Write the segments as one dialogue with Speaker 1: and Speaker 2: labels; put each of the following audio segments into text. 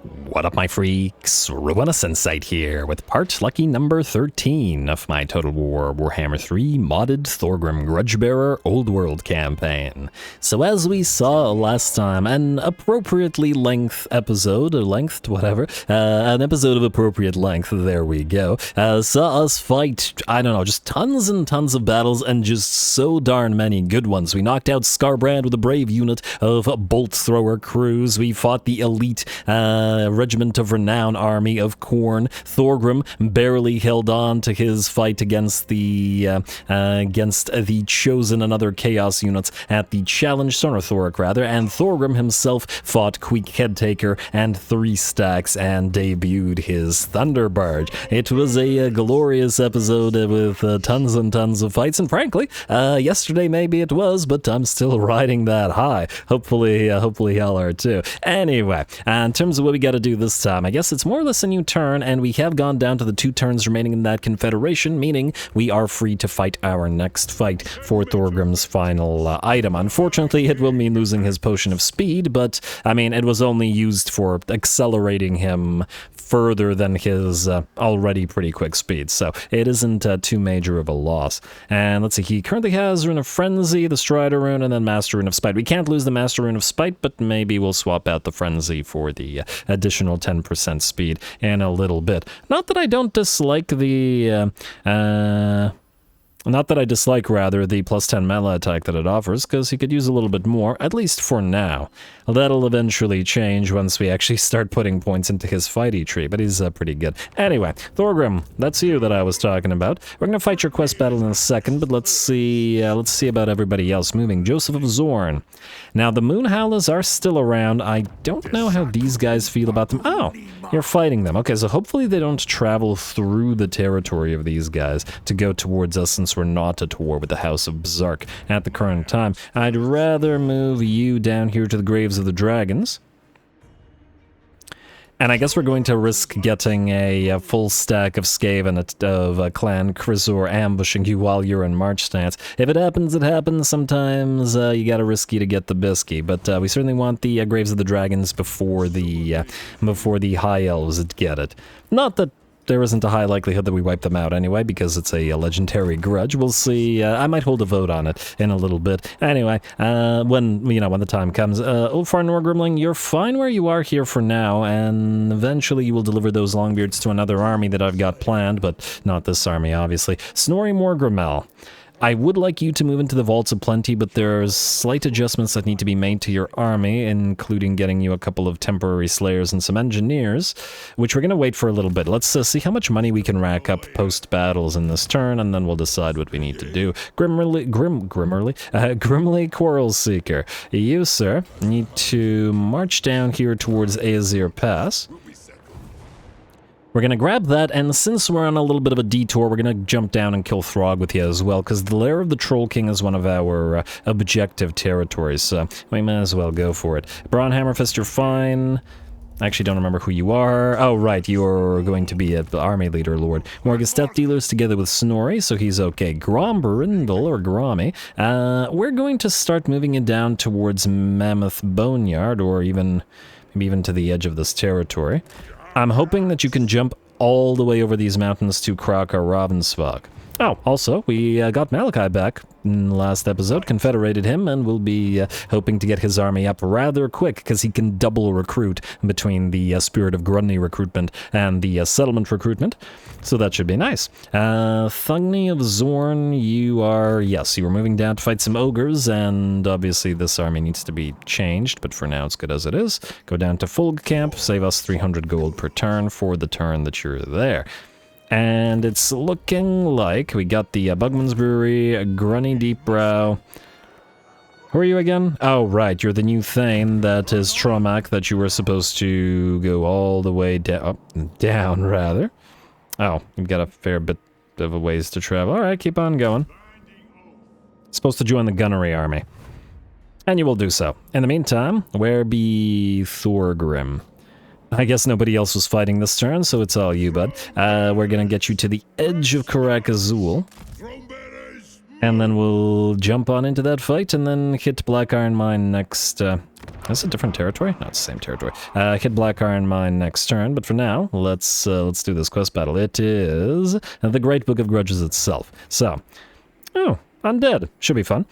Speaker 1: What up, my freaks? RuinusInsight here with part lucky number 13 of my Total War Warhammer 3 modded Thorgrim Grudgebearer Old World campaign. So as we saw last time, an appropriately length episode, or length, whatever, an episode of appropriate length, there we go, saw us fight, I don't know, just tons and tons of battles and just so darn many good ones. We knocked out Scarbrand with a brave unit of bolt thrower crews. We fought the elite Regiment of Renown army of KRON. Thorgrim barely held on to his fight against the Chosen and other Chaos units at the Challenge, Sonarthoric rather, and Thorgrim himself fought Queek Headtaker and 3 stacks and debuted his Thunderbarge. It was a glorious episode with tons and tons of fights, and frankly, yesterday maybe it was, but I'm still riding that high. Hopefully y'all are too. Anyway, in terms of what we got to do this time, I guess it's more or less a new turn, and we have gone down to the 2 turns remaining in that confederation, meaning we are free to fight our next fight for Thorgrim's final item. Unfortunately, it will mean losing his potion of speed, but I mean, it was only used for accelerating him further than his already pretty quick speed, so it isn't too major of a loss. And let's see, he currently has Rune of Frenzy, the Strider Rune, and then Master Rune of Spite. We can't lose the Master Rune of Spite, but maybe we'll swap out the Frenzy for the additional 10% speed in a little bit. Not that I don't dislike the not that I dislike, rather, the plus 10 melee attack that it offers, because he could use a little bit more, at least for now. That'll eventually change once we actually start putting points into his fighty tree, but he's pretty good. Anyway, Thorgrim, that's you that I was talking about. We're going to fight your quest battle in a second, but let's see about everybody else moving. Joseph of Zorn. Now, the Moonhowlers are still around. I don't know how these guys feel about them. Oh, you're fighting them. Okay, so hopefully they don't travel through the territory of these guys to go towards us, since we're not at war with the House of Bzark at the current time. I'd rather move you down here to the Graves of the Dragons. And I guess we're going to risk getting a full stack of Skaven of Clan Chrysaor ambushing you while you're in march stance. If it happens, it happens. Sometimes you gotta risky to get the bisky, but we certainly want the Graves of the Dragons before the High Elves get it. Not that there isn't a high likelihood that we wipe them out anyway, because it's a legendary grudge. We'll see. I might hold a vote on it in a little bit. Anyway, when the time comes. Ulfar Norgrimling, you're fine where you are here for now, and eventually you will deliver those Longbeards to another army that I've got planned, but not this army, obviously. Snorri Morgrimmel. I would like you to move into the Vaults of Plenty, but there's slight adjustments that need to be made to your army, including getting you a couple of temporary slayers and some engineers, which we're going to wait for a little bit. Let's see how much money we can rack up post-battles in this turn, and then we'll decide what we need to do. Grimly Quarrel Seeker. You, sir, need to march down here towards Aesir Pass. We're going to grab that, and since we're on a little bit of a detour, we're going to jump down and kill Throg with you as well, because the Lair of the Troll King is one of our objective territories, so we may as well go for it. Braun Hammerfist, you're fine. I actually don't remember who you are. Oh, right, you're going to be the army leader, Lord. Morgus Death Dealers together with Snorri, so he's okay. Gromberindle, or Grommy. We're going to start moving it down towards Mammoth Boneyard, or maybe even to the edge of this territory. I'm hoping that you can jump all the way over these mountains to Krak or Ravensvag. Oh, also, we got Malachi back in the last episode, confederated him, and we'll be hoping to get his army up rather quick, because he can double recruit between the Spirit of Grunny recruitment and the settlement recruitment, so that should be nice. Thugni of Zorn, you were moving down to fight some ogres, and obviously this army needs to be changed, but for now it's good as it is. Go down to Fulg Camp, save us 300 gold per turn for the turn that you're there. And it's looking like we got the Bugman's Brewery, Grunny Deepbrow. Who are you again? Oh, right, you're the new Thane that is Tromak that you were supposed to go all the way down, rather. Oh, you've got a fair bit of a ways to travel. All right, keep on going. Supposed to join the Gunnery Army. And you will do so. In the meantime, where be Thorgrim? I guess nobody else was fighting this turn, so it's all you, bud. We're gonna get you to the edge of Karak Azul. And then we'll jump on into that fight and then hit Black Iron Mine next... Is it a different territory? No, it's the same territory. Hit Black Iron Mine next turn, but for now, let's do this quest battle. It is the Great Book of Grudges itself. So, oh, undead. Should be fun.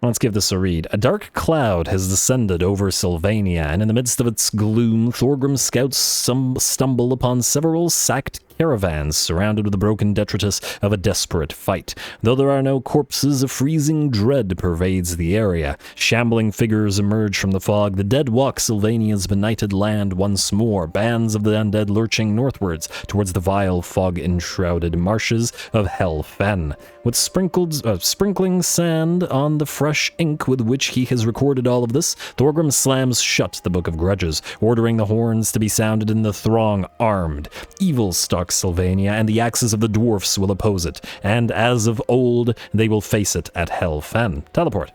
Speaker 1: Let's give this a read. A dark cloud has descended over Sylvania, and in the midst of its gloom, Thorgrim's scouts stumble upon several sacked caravans surrounded with the broken detritus of a desperate fight. Though there are no corpses, a freezing dread pervades the area. Shambling figures emerge from the fog. The dead walk Sylvania's benighted land once more, bands of the undead lurching northwards towards the vile fog-enshrouded marshes of Hel Fenn. With sprinkling sand on the fresh ink with which he has recorded all of this, Thorgrim slams shut the Book of Grudges, ordering the horns to be sounded in the throng armed. Evil stalks Sylvania, and the axes of the dwarfs will oppose it, and as of old, they will face it at Hel Fenn. Teleport.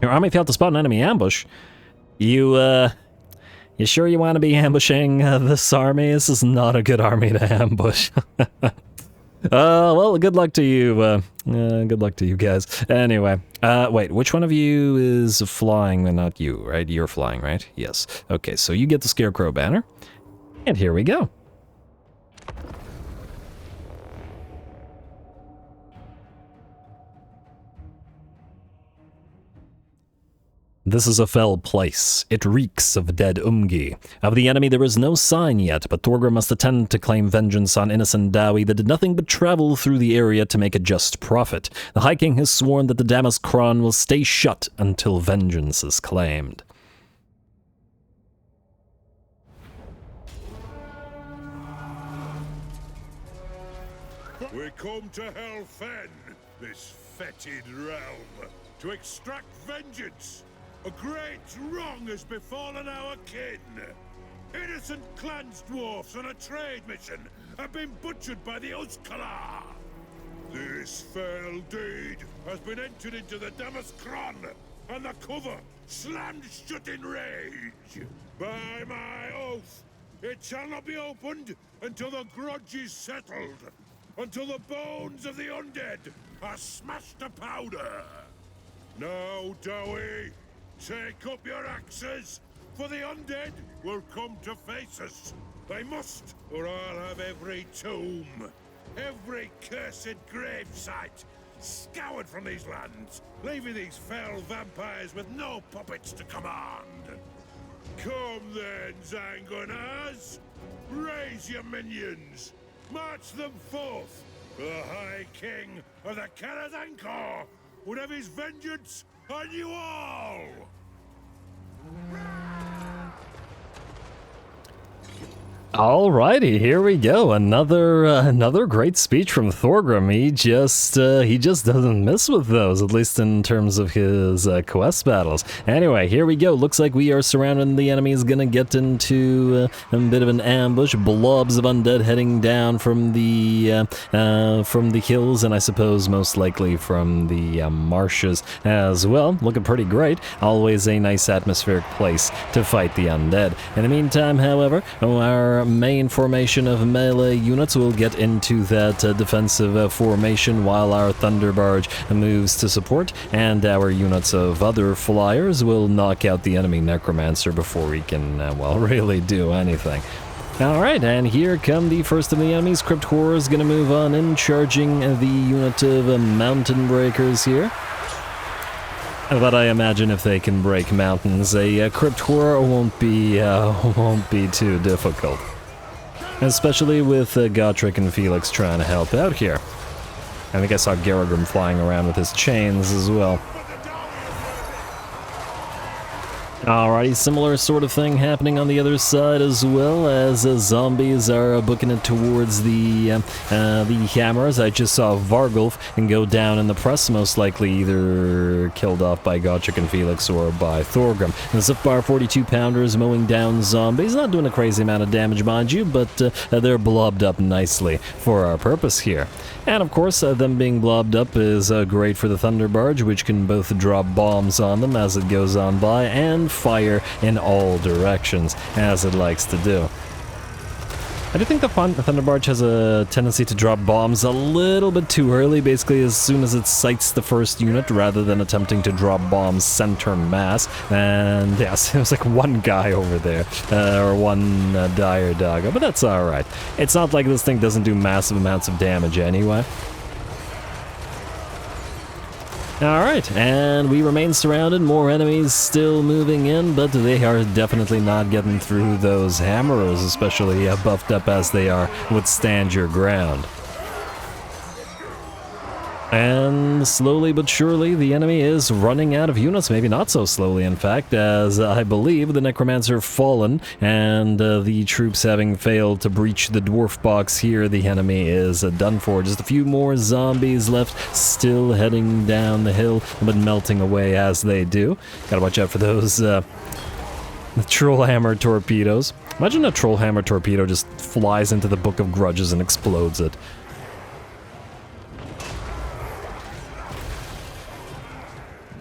Speaker 1: Your army failed to spot an enemy ambush. You sure you want to be ambushing this army? This is not a good army to ambush. Well, good luck to you. Good luck to you guys. Anyway, wait, which one of you is flying? Not you, right? You're flying, right? Yes. Okay, so you get the Scarecrow banner, and here we go. This is a fell place. It reeks of dead Umgi. Of the enemy there is no sign yet, but Thorgrim must attempt to claim vengeance on innocent Dowie that did nothing but travel through the area to make a just profit. The High King has sworn that the DAMMAZ KRON will stay shut until vengeance is claimed.
Speaker 2: We come to Hel Fenn, this fetid realm, to extract vengeance. A great wrong has befallen our kin. Innocent clans dwarfs on a trade mission have been butchered by the Uskalar. This fell deed has been entered into the DAMMAZ KRON, and the cover slammed shut in rage. By my oath, it shall not be opened until the grudge is settled, until the bones of the undead are smashed to powder. Now, Dowie, take up your axes, for the undead will come to face us. They must, or I'll have every tomb, every cursed gravesite scoured from these lands, leaving these fell vampires with no puppets to command. Come then, Zangunas, raise your minions, march them forth. The High King of the Karaz Ankor would have his vengeance on you all!
Speaker 1: Alrighty, here we go. Another great speech from Thorgrim. He just doesn't miss with those, at least in terms of his quest battles. Anyway, here we go. Looks like we are surrounded. The enemy is gonna get into a bit of an ambush. Blobs of undead heading down from the hills, and I suppose most likely from the marshes as well. Looking pretty great. Always a nice atmospheric place to fight the undead. In the meantime, however, our main formation of melee units will get into that defensive formation while our Thunder Barge moves to support, and our units of other flyers will knock out the enemy Necromancer before he can, well, really do anything. Alright, and here come the first of the enemies. Crypt Horror is going to move on in, charging the unit of Mountain Breakers here. But I imagine if they can break mountains, a Crypt Horror won't be too difficult. Especially with Gotrek and Felix trying to help out here. I think I saw Garagrim flying around with his chains as well. Alrighty, similar sort of thing happening on the other side as well, as zombies are booking it towards the hammers. I just saw Vargulf and go down in the press, most likely either killed off by Gotrek and Felix or by Thorgrim. The Zipbar 42-pounders mowing down zombies, not doing a crazy amount of damage, mind you, but they're blobbed up nicely for our purpose here. And of course, them being blobbed up is great for the Thunder Barge, which can both drop bombs on them as it goes on by, and fire in all directions, as it likes to do. I do think the Thunderbarge has a tendency to drop bombs a little bit too early, basically as soon as it sights the first unit, rather than attempting to drop bombs center mass. And yes, it was like one guy over there, or one dire doggo, but that's alright. It's not like this thing doesn't do massive amounts of damage anyway. Alright, and we remain surrounded, more enemies still moving in, but they are definitely not getting through those hammerers, especially buffed up as they are with stand your ground. And slowly but surely, the enemy is running out of units. Maybe not so slowly, in fact, as I believe the Necromancer fallen, and the troops having failed to breach the dwarf box here, the enemy is done for. Just a few more zombies left, still heading down the hill, but melting away as they do. Gotta watch out for those the Trollhammer torpedoes. Imagine a Trollhammer torpedo just flies into the Book of Grudges and explodes it.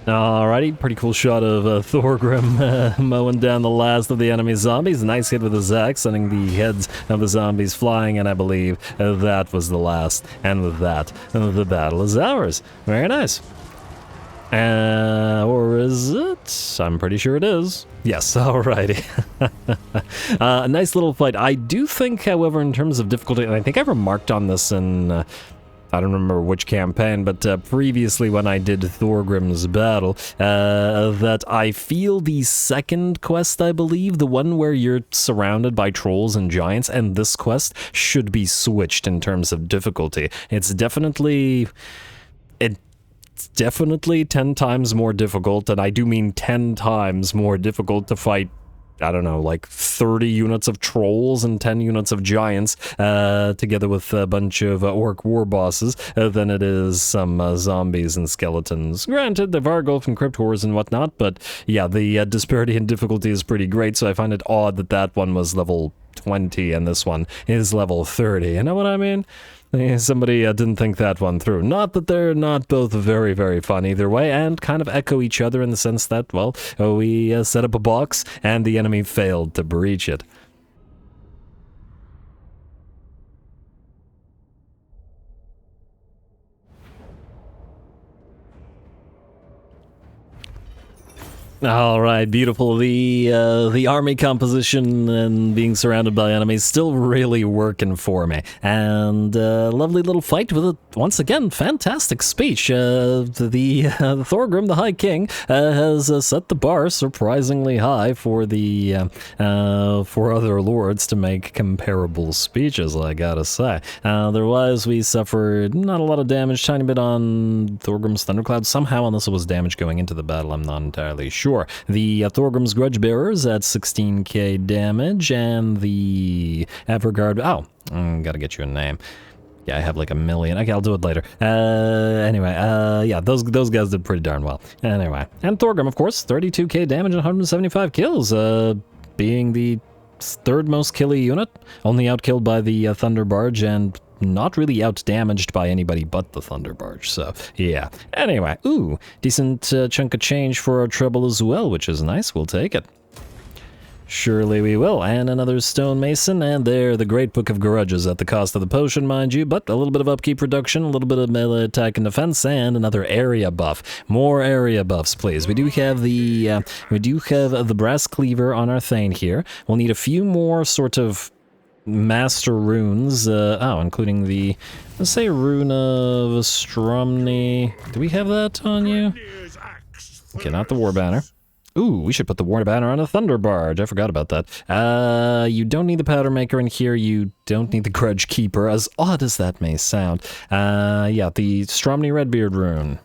Speaker 1: Alrighty, pretty cool shot of Thorgrim mowing down the last of the enemy zombies. Nice hit with his axe, sending the heads of the zombies flying, and I believe that was the last. And with that, the battle is ours. Very nice. Or is it? I'm pretty sure it is. Yes, alrighty. A nice little fight. I do think, however, in terms of difficulty, and I think I remarked on this in... I don't remember which campaign, but previously when I did Thorgrim's battle, that I feel the second quest, I believe, the one where you're surrounded by trolls and giants, and this quest should be switched in terms of difficulty. It's definitely 10 times more difficult, and I do mean 10 times more difficult to fight, I don't know, like 30 units of trolls and 10 units of giants, together with a bunch of orc war bosses, than it is some zombies and skeletons. Granted, the Vargulf and Crypt Horrors and whatnot, but yeah, the disparity in difficulty is pretty great, so I find it odd that that one was level 20 and this one is level 30. You know what I mean? Somebody didn't think that one through. Not that they're not both very, very fun either way, and kind of echo each other in the sense that, well, we set up a box, and the enemy failed to breach it. All right, beautiful. The army composition and being surrounded by enemies still really working for me. And lovely little fight with a, once again, fantastic speech. The Thorgrim, the High King, has set the bar surprisingly high for the for other lords to make comparable speeches, I gotta say. Otherwise, we suffered not a lot of damage, tiny bit on Thorgrim's Thundercloud. Somehow, unless it was damage going into the battle, I'm not entirely sure. The Thorgrim's Grudgebearers at 16k damage, and the Everguard... Oh, gotta get you a name. Yeah, I have like a million. Okay, I'll do it later. Anyway, yeah, those guys did pretty darn well. Anyway, and Thorgrim, of course, 32k damage and 175 kills, being the third most killy unit, only outkilled by the Thunderbarge, and not really outdamaged by anybody but the Thunderbarge, so yeah. Anyway, ooh, decent chunk of change for our trouble as well, which is nice. We'll take it. Surely we will. And another stonemason, and there, the Great Book of Grudges at the cost of the potion, mind you, but a little bit of upkeep reduction, a little bit of melee attack and defense, and another area buff. More area buffs, please. We do have the brass cleaver on our Thane here. We'll need a few more sort of master runes, including the, let's say, Rune of Stromny. Do we have that on you? Okay, not the War Banner. Ooh, we should put the War Banner on a Thunderbarge. I forgot about that. You don't need the Powder Maker in here. You don't need the Grudge Keeper, as odd as that may sound. Yeah, the Stromny Redbeard rune.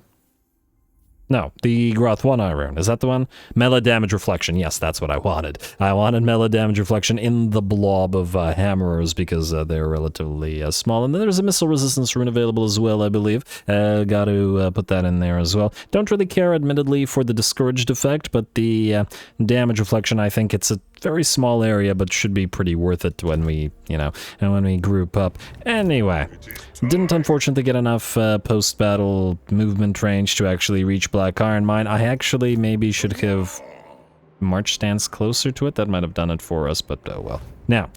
Speaker 1: No, the Groth One-Eye rune. Is that the one? Melee Damage Reflection. Yes, that's what I wanted. I wanted Melee Damage Reflection in the blob of hammerers because they're relatively small. And then there's a Missile Resistance rune available as well, I believe. Got to put that in there as well. Don't really care, admittedly, for the Discouraged effect, but the Damage Reflection, I think it's a very small area, but should be pretty worth it when we, you know, and when we group up. Anyway, didn't unfortunately get enough post-battle movement range to actually reach Black Iron Mine. I actually maybe should have march stance closer to it. That might have done it for us, but oh well. Now,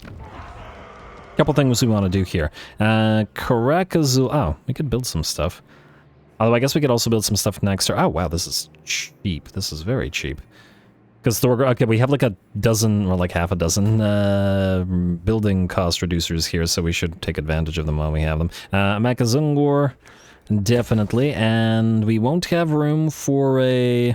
Speaker 1: Couple things we want to do here. Karaz-a-Karak. Oh, we could build some stuff. Although I guess we could also build some stuff next. Oh, wow, this is cheap. This is very cheap. Because okay, we have like a dozen, or like half a dozen, building cost reducers here, so we should take advantage of them while we have them. Karaz Ankor, definitely, and we won't have room for a...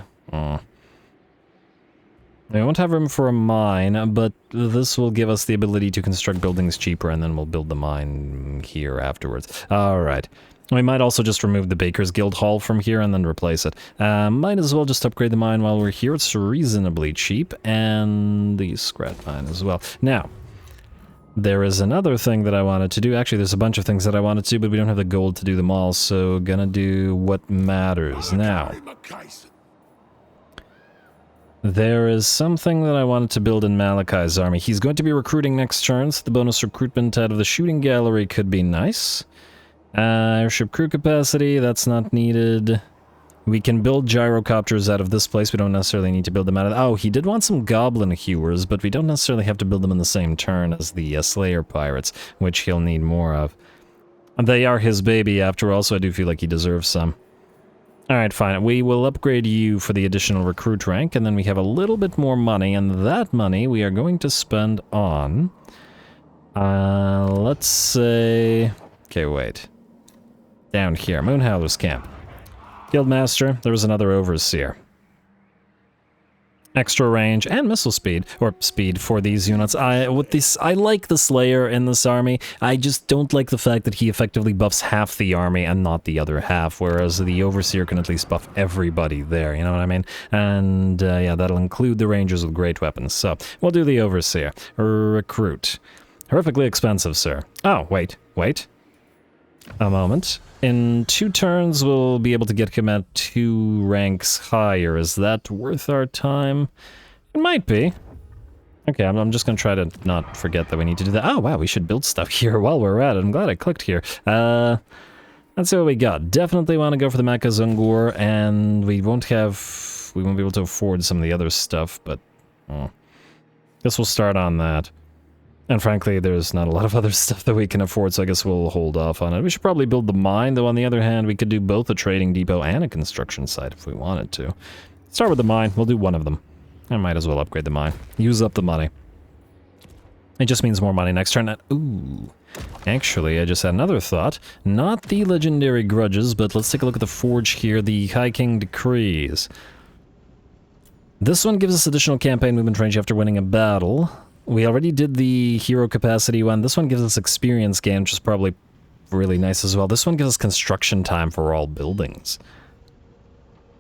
Speaker 1: We won't have room for a mine, but this will give us the ability to construct buildings cheaper, and then we'll build the mine here afterwards. Alright. We might also just remove the Baker's Guild Hall from here and then replace it. Might as well just upgrade the mine while we're here. It's reasonably cheap, and the scrap mine as well. Now, there is another thing that I wanted to do. Actually, there's a bunch of things that I wanted to do, but we don't have the gold to do them all, so gonna do what matters now. There is something that I wanted to build in Malachi's army. He's going to be recruiting next turn, so the bonus recruitment out of the shooting gallery could be nice. Airship crew capacity, that's not needed. We can build gyrocopters out of this place. We don't necessarily need to build them out of... Oh, he did want some goblin hewers, but we don't necessarily have to build them in the same turn as the Slayer pirates, which he'll need more of. They are his baby, after all, so I do feel like he deserves some. Alright, fine. We will upgrade you for the additional recruit rank, and then we have a little bit more money, and that money we are going to spend on... let's say... Okay, wait. Down here, Moonhowler's Camp. Guildmaster, there was another Overseer. Extra range and missile speed, or speed for these units. I like the Slayer in this army. I just don't like the fact that he effectively buffs half the army and not the other half, whereas the Overseer can at least buff everybody there, you know what I mean? And yeah, that'll include the Rangers with great weapons. So, we'll do the Overseer. Recruit. Horrifically expensive, sir. Oh, wait. A moment. In 2 turns, we'll be able to get him at 2 ranks higher. Is that worth our time? It might be. Okay, I'm just gonna try to not forget that we need to do that. Oh, wow, we should build stuff here while we're at it. I'm glad I clicked here. Let's see what we got. Definitely want to go for the Karaz Ankor, and we won't be able to afford some of the other stuff, but... guess we'll start on that. And frankly, there's not a lot of other stuff that we can afford, so I guess we'll hold off on it. We should probably build the mine, though on the other hand, we could do both a trading depot and a construction site if we wanted to. Start with the mine. We'll do one of them. I might as well upgrade the mine. Use up the money. It just means more money next turn. Ooh. Actually, I just had another thought. Not the legendary grudges, but let's take a look at the forge here. The High King Decrees. This one gives us additional campaign movement range after winning a battle. We already did the hero capacity one. This one gives us experience gain, which is probably really nice as well. This one gives us construction time for all buildings.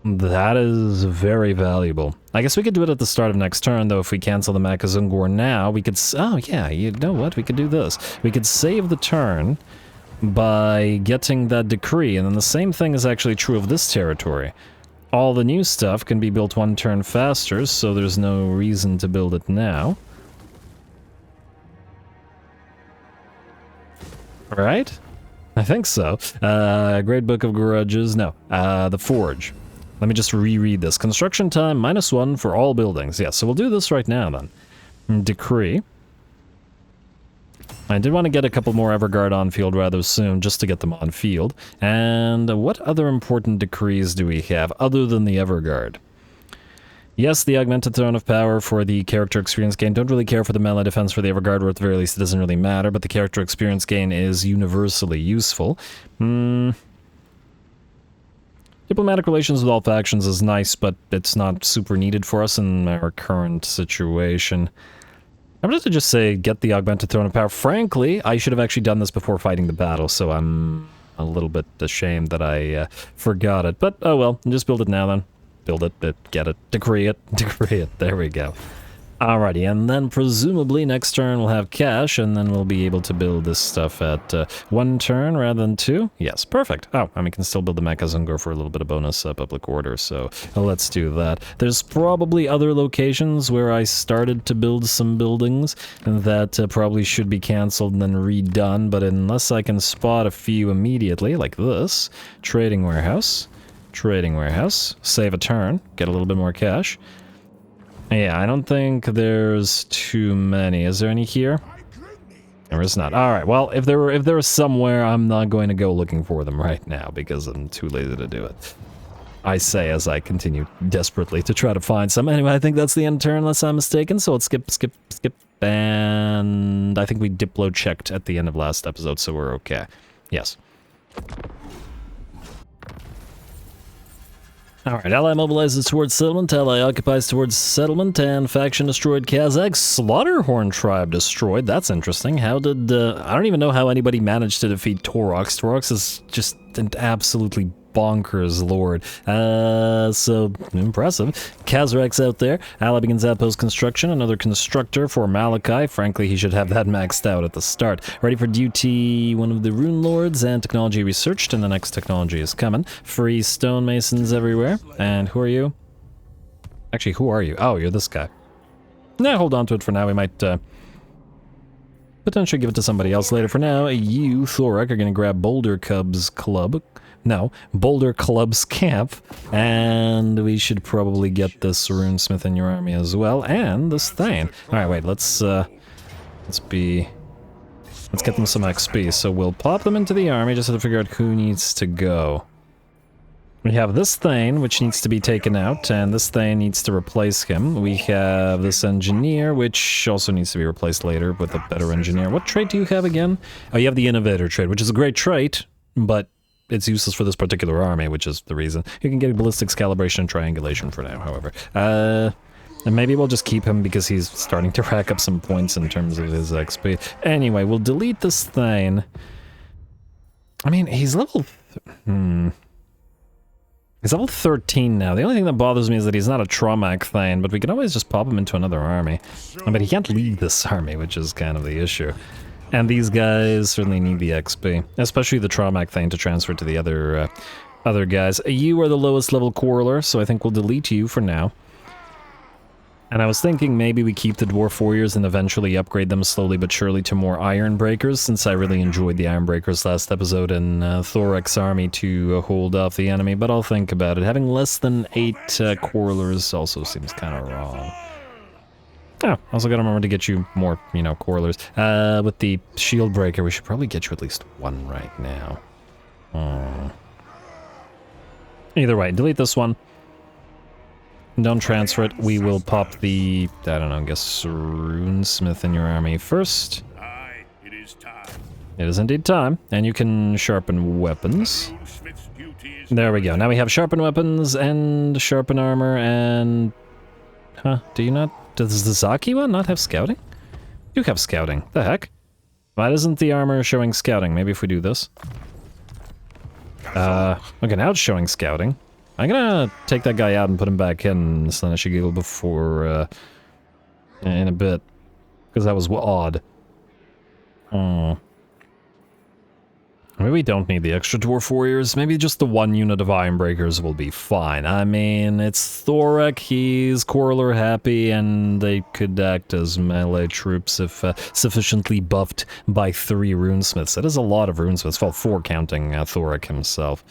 Speaker 1: That is very valuable. I guess we could do it at the start of next turn, though. If we cancel the Karaz Ankor now, we could... Oh, yeah, you know what? We could do this. We could save the turn by getting that decree, and then the same thing is actually true of this territory. All the new stuff can be built 1 turn faster, so there's no reason to build it now. Right? I think so. Great Book of Grudges. No. The Forge. Let me just reread this. Construction time, -1 for all buildings. Yeah, so we'll do this right now, then. Decree. I did want to get a couple more Everguard on field rather soon, just to get them on field. And what other important decrees do we have, other than the Everguard? Yes, the Augmented Throne of Power for the character experience gain. Don't really care for the melee defense for the Everguard, or at the very least it doesn't really matter, but the character experience gain is universally useful. Diplomatic relations with all factions is nice, but it's not super needed for us in our current situation. I'm going to just say, get the Augmented Throne of Power. Frankly, I should have actually done this before fighting the battle, so I'm a little bit ashamed that I forgot it. But, oh well, just build it now then. Build it, get it, decree it, there we go. Alrighty, and then presumably next turn we'll have cash, and then we'll be able to build this stuff at 1 turn rather than 2. Yes, perfect. Oh, and we can still build the Karaz Ankor for a little bit of bonus public order, so let's do that. There's probably other locations where I started to build some buildings that probably should be cancelled and then redone, but unless I can spot a few immediately, like this, trading warehouse, save a turn, get a little bit more cash. Yeah, I don't think there's too many. Is there any here? There is not. Alright, well, if there was somewhere, I'm not going to go looking for them right now because I'm too lazy to do it. I say as I continue desperately to try to find some. Anyway, I think that's the end turn unless I'm mistaken, so let's skip. And I think we Diplo checked at the end of last episode, so we're okay. Yes. Alright, ally mobilizes towards settlement, ally occupies towards settlement, and faction destroyed Kazakh. Slaughterhorn tribe destroyed. That's interesting. How did, I don't even know how anybody managed to defeat Torox. Torox is just an absolutely bonkers lord. So impressive. Kazarak's out there. Ally begins outpost construction. Another constructor for Malachi. Frankly, he should have that maxed out at the start. Ready for duty, one of the rune lords, and technology researched, and the next technology is coming. Free stonemasons everywhere. And who are you? Actually, who are you? Oh, you're this guy. Nah, hold on to it for now. We might potentially give it to somebody else later. For now, you, Thorek, are going to grab Boulder Cub's club. No, Boulder Club's camp, and we should probably get this runesmith in your army as well, and this Thane. Alright, wait, let's get them some XP, so we'll pop them into the army just to figure out who needs to go. We have this Thane, which needs to be taken out, and this Thane needs to replace him. We have this engineer, which also needs to be replaced later with a better engineer. What trait do you have again? Oh, you have the innovator trait, which is a great trait, but it's useless for this particular army, which is the reason. You can get ballistics, calibration, and triangulation for now, however. And maybe we'll just keep him because he's starting to rack up some points in terms of his XP. Anyway, we'll delete this Thane. I mean, he's level... He's level 13 now. The only thing that bothers me is that he's not a Traumac Thane, but we can always just pop him into another army. But he can't lead this army, which is kind of the issue. And these guys certainly need the XP, especially the Traumac Thane to transfer to the other guys. You are the lowest level Quarreler, so I think we'll delete you for now. And I was thinking maybe we keep the Dwarf Warriors and eventually upgrade them slowly but surely to more Iron Breakers, since I really enjoyed the Iron Breakers last episode in Thorek's army to hold off the enemy, but I'll think about it. Having less than 8 Quarrelers also seems kind of wrong. Oh, also gotta remember to get you more, Quarrelers. With the Shield Breaker, we should probably get you at least one right now. Either way, delete this one. Don't transfer it. We will pop the, I don't know, I guess Runesmith in your army first.
Speaker 2: Aye, it is time.
Speaker 1: It is indeed time. And you can sharpen weapons. There we go. Now we have sharpen weapons and sharpen armor and... Huh, do you not... Does the Zaki one not have scouting? You have scouting. The heck? Why isn't the armor showing scouting? Maybe if we do this. Okay, now it's showing scouting. I'm gonna take that guy out and put him back in Slaanesh before, in a bit. Because that was odd. Maybe we don't need the extra Dwarf Warriors. Maybe just the one unit of Iron Breakers will be fine. I mean, it's Thorek, he's Quarreler happy, and they could act as melee troops if sufficiently buffed by 3 Runesmiths. That is a lot of Runesmiths. Well, 4 counting Thorek himself.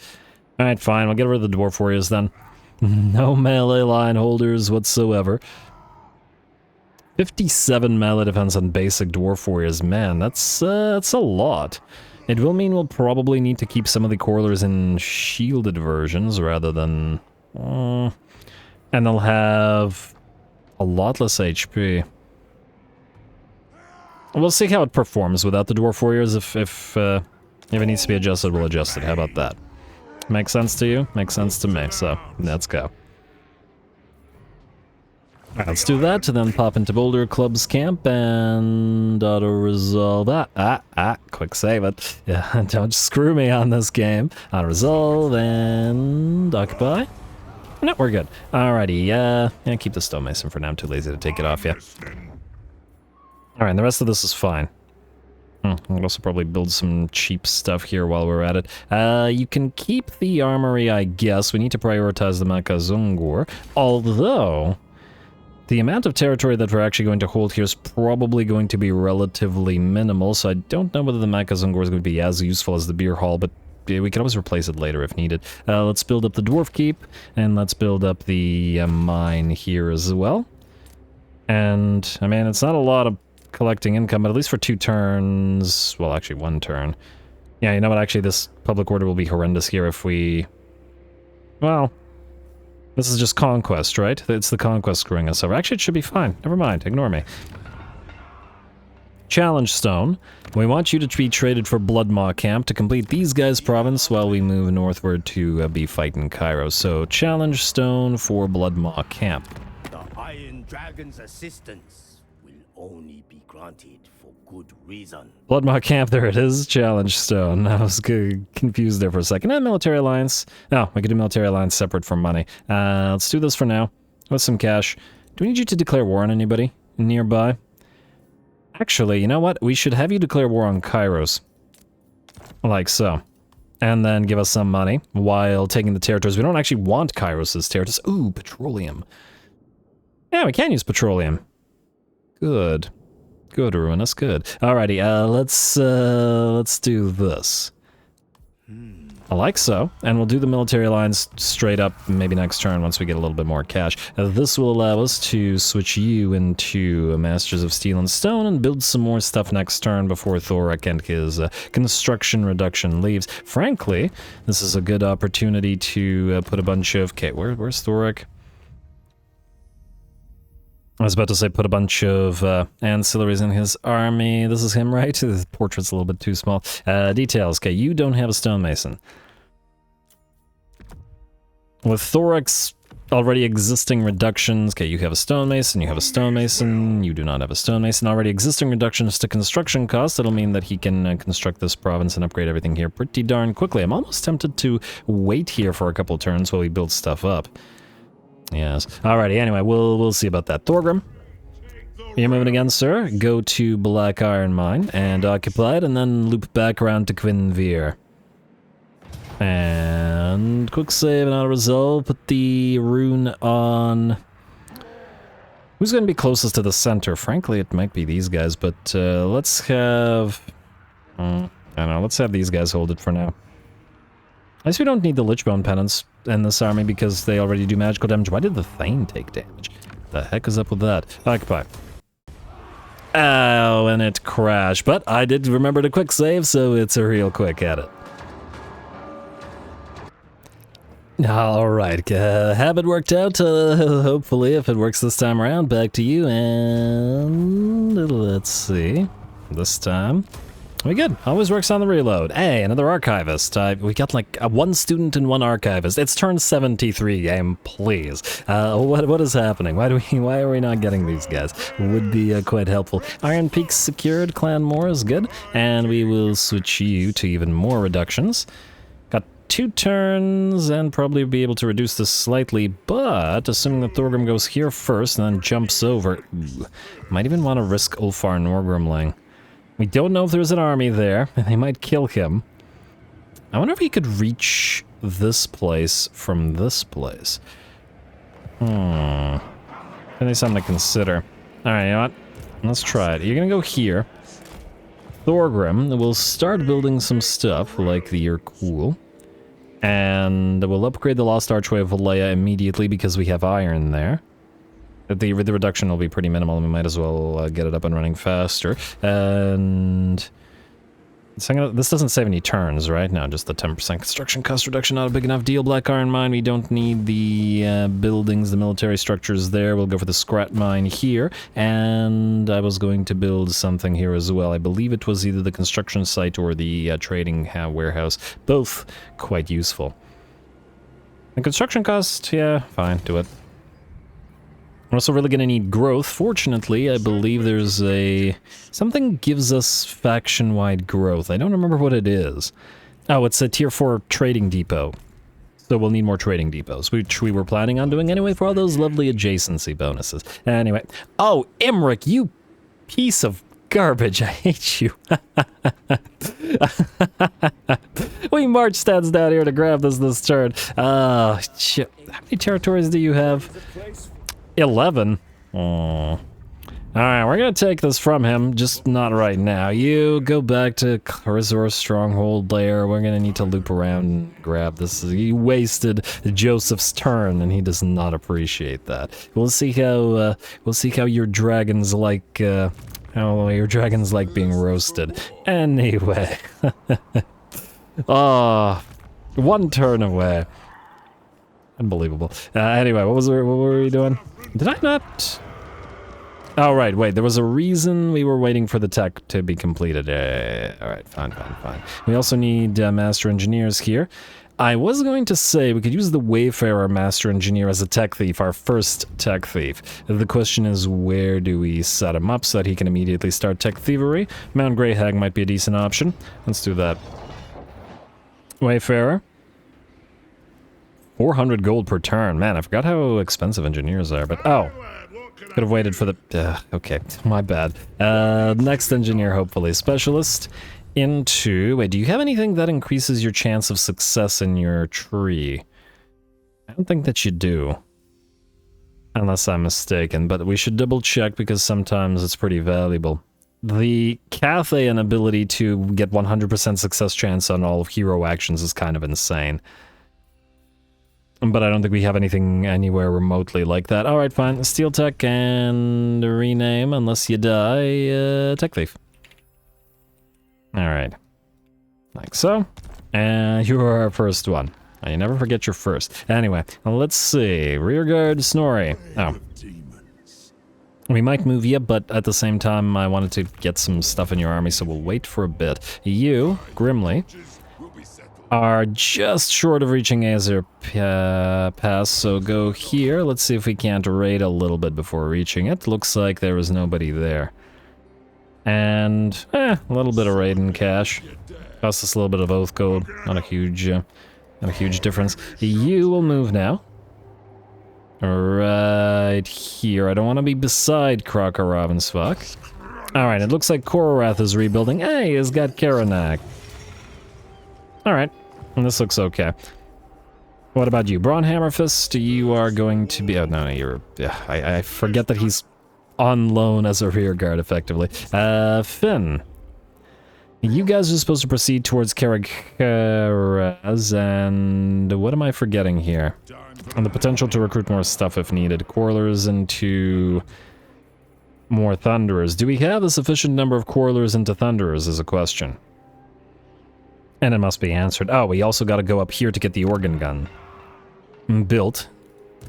Speaker 1: Alright, fine, we'll get rid of the Dwarf Warriors then. No melee line holders whatsoever. 57 melee defense on basic Dwarf Warriors, man, that's a lot. It will mean we'll probably need to keep some of the Quarrelers in shielded versions rather than... and they'll have a lot less HP. We'll see how it performs without the Dwarf Warriors. If it needs to be adjusted, we'll adjust it. How about that? Makes sense to you? Makes sense to me, so let's go. Alright, let's do that, to then pop into Boulder Club's camp and auto-resolve. Quick save it. Yeah, don't screw me on this game. Auto-resolve and occupy. No, we're good. Alrighty, yeah, keep the stonemason for now. I'm too lazy to take it off yet. Alright, and the rest of this is fine. We'll also probably build some cheap stuff here while we're at it. You can keep the armory, I guess. We need to prioritize the Karaz Ankor. Although, the amount of territory that we're actually going to hold here is probably going to be relatively minimal, so I don't know whether the Karaz Ankor is going to be as useful as the beer hall, but we can always replace it later if needed. Let's build up the Dwarf Keep, and let's build up the mine here as well. And, I mean, it's not a lot of collecting income, but at least for 2 turns. Well, actually 1 turn. Yeah, you know what? Actually, this public order will be horrendous here if we... Well, this is just conquest, right? It's the conquest screwing us over. Actually, it should be fine. Never mind. Ignore me. Challenge Stone. We want you to be traded for Bloodmaw Camp to complete these guys' province while we move northward to be fighting Cairo. So, Challenge Stone for Bloodmaw Camp.
Speaker 3: The Iron Dragon's assistance will only be granted for good reason.
Speaker 1: Bloodmaw Camp, there it is. Challenge Stone. I was confused there for a second. And Military Alliance. No, we could do Military Alliance separate from money. Let's do this for now. With some cash. Do we need you to declare war on anybody nearby? Actually, you know what? We should have you declare war on Kairos. Like so. And then give us some money while taking the territories. We don't actually want Kairos' territories. Ooh, petroleum. Yeah, we can use petroleum. Good. Good, Ruinous, good. Alrighty, let's do this. Like so, and we'll do the military alliance straight up maybe next turn once we get a little bit more cash. This will allow us to switch you into Masters of Steel and Stone and build some more stuff next turn before Thorek and his construction reduction leaves. Frankly, this is a good opportunity to put a bunch of... Okay, where's Thorek? I was about to say put a bunch of ancillaries in his army. This is him, right? The portrait's a little bit too small. Details. Okay, you don't have a stonemason. With Thorek's already existing reductions, okay, you have a stonemason, you have a stonemason, you do not have a stonemason. Already existing reductions to construction costs, that'll mean that he can construct this province and upgrade everything here pretty darn quickly. I'm almost tempted to wait here for a couple turns while we build stuff up. Yes. Alrighty, anyway, we'll see about that. Thorgrim, you're moving again, sir. Go to Black Iron Mine and occupy it, and then loop back around to Quinvir. And quick save and auto-resolve. Put the rune on... Who's going to be closest to the center? Frankly, it might be these guys, but let's have... I don't know, let's have these guys hold it for now. I guess we don't need the Lichbone Penance in this army because they already do magical damage. Why did the Thane take damage? The heck is up with that? Occupy. Oh, and it crashed. But I did remember to quick save, so it's a real quick edit. Alright, have it worked out? Hopefully, if it works this time around, back to you, and let's see. This time, we good. Always works on the reload. Hey, another archivist. We got like 1 student and 1 archivist. It's turn 73 game, please. What is happening? Why are we not getting these guys? Would be quite helpful. Iron Peaks secured. Clan Moore is good, and we will switch you to even more reductions. 2 turns and probably be able to reduce this slightly, but assuming that Thorgrim goes here first and then jumps over, might even want to risk Ulfar Norgrimling. We don't know if there's an army there, and they might kill him. I wonder if he could reach this place from this place. Really something to consider. Alright, you know what? Let's try it. You're gonna go here. Thorgrim will start building some stuff, like the Irkul. And we'll upgrade the Lost Archway of Valleya immediately because we have iron there. The reduction will be pretty minimal, and we might as well get it up and running faster. And... this doesn't save any turns, right? No, just the 10% construction cost reduction, not a big enough deal. Black Iron Mine, we don't need the buildings, the military structures there. We'll go for the Scrat Mine here. And I was going to build something here as well. I believe it was either the construction site or the trading warehouse. Both quite useful. The construction cost, yeah, fine, do it. We're also really going to need growth. Fortunately, I believe there's something gives us faction-wide growth. I don't remember what it is. Oh, it's a tier 4 trading depot. So we'll need more trading depots, which we were planning on doing anyway for all those lovely adjacency bonuses. Anyway. Oh, Imric, you piece of garbage. I hate you. We march stats down here to grab this turn. Shit. How many territories do you have? 11. Alright, we're gonna take this from him, just not right now. You go back to Karazor's stronghold there. We're gonna need to loop around and grab this. He wasted Joseph's turn, and he does not appreciate that. We'll see how your dragons like Oh, your dragons like being roasted. Anyway. Oh, one turn away. Unbelievable. Anyway, what were we doing? Did I not? Oh, right, wait, there was a reason we were waiting for the tech to be completed. Alright, fine. We also need Master Engineers here. I was going to say we could use the Wayfarer Master Engineer as a tech thief, our first tech thief. The question is, where do we set him up so that he can immediately start tech thievery? Mount Greyhag might be a decent option. Let's do that. Wayfarer. 400 gold per turn. Man, I forgot how expensive engineers are, but oh. Could have waited for the... okay, my bad. Next engineer, hopefully. Specialist. Into... Wait, do you have anything that increases your chance of success in your tree? I don't think that you do. Unless I'm mistaken, but we should double check because sometimes it's pretty valuable. The Cathayan ability to get 100% success chance on all of hero actions is kind of insane. But I don't think we have anything anywhere remotely like that. Alright, fine. Steel Tech and rename, unless you die, Tech Thief. Alright. Like so. And you're our first one. You never forget your first. Anyway, let's see. Rearguard Snorri. Oh. We might move you, but at the same time, I wanted to get some stuff in your army, so we'll wait for a bit. You, Grimly, are just short of reaching Azir Pass, so go here. Let's see if we can't raid a little bit before reaching it. Looks like there was nobody there. And, a little bit of raid in cash. Cost us a little bit of oath code. Not a huge difference. You will move now. Right here. I don't want to be beside Crocker Ravensfuck. Alright, it looks like Kororath is rebuilding. Hey, he's got Karanak. Alright, and this looks okay. What about you? Braun Hammerfist, you are going to be... Oh, no, you're... Yeah, I forget that he's on loan as a rear guard, effectively. Finn. You guys are supposed to proceed towards Karaz, and what am I forgetting here? And the potential to recruit more stuff if needed. Quarrelers into more Thunderers. Do we have a sufficient number of Quarrelers into Thunderers is a question. And it must be answered. Oh, we also got to go up here to get the organ gun built.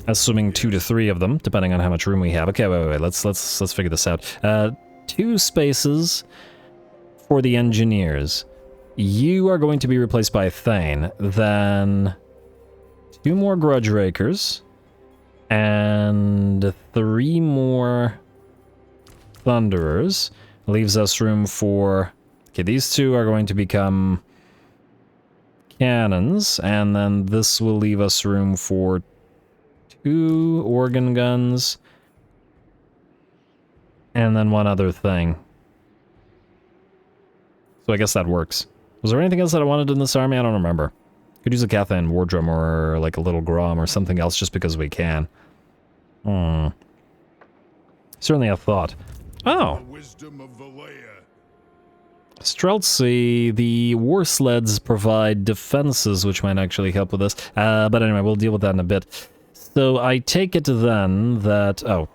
Speaker 1: Assuming 2 to 3 of them, depending on how much room we have. Okay, wait. Let's figure this out. 2 spaces for the engineers. You are going to be replaced by Thane. Then 2 more Grudge Rakers. And 3 more Thunderers. Leaves us room for... Okay, these 2 are going to become cannons. And then this will leave us room for 2 organ guns. And then 1 other thing. So I guess that works. Was there anything else that I wanted in this army? I don't remember. Could use a Cathan War Drum or like a little Grom or something else just because we can. Certainly a thought. Oh! Streltsy, the war sleds provide defenses, which might actually help with this. But anyway, we'll deal with that in a bit. So I take it then that... Oh.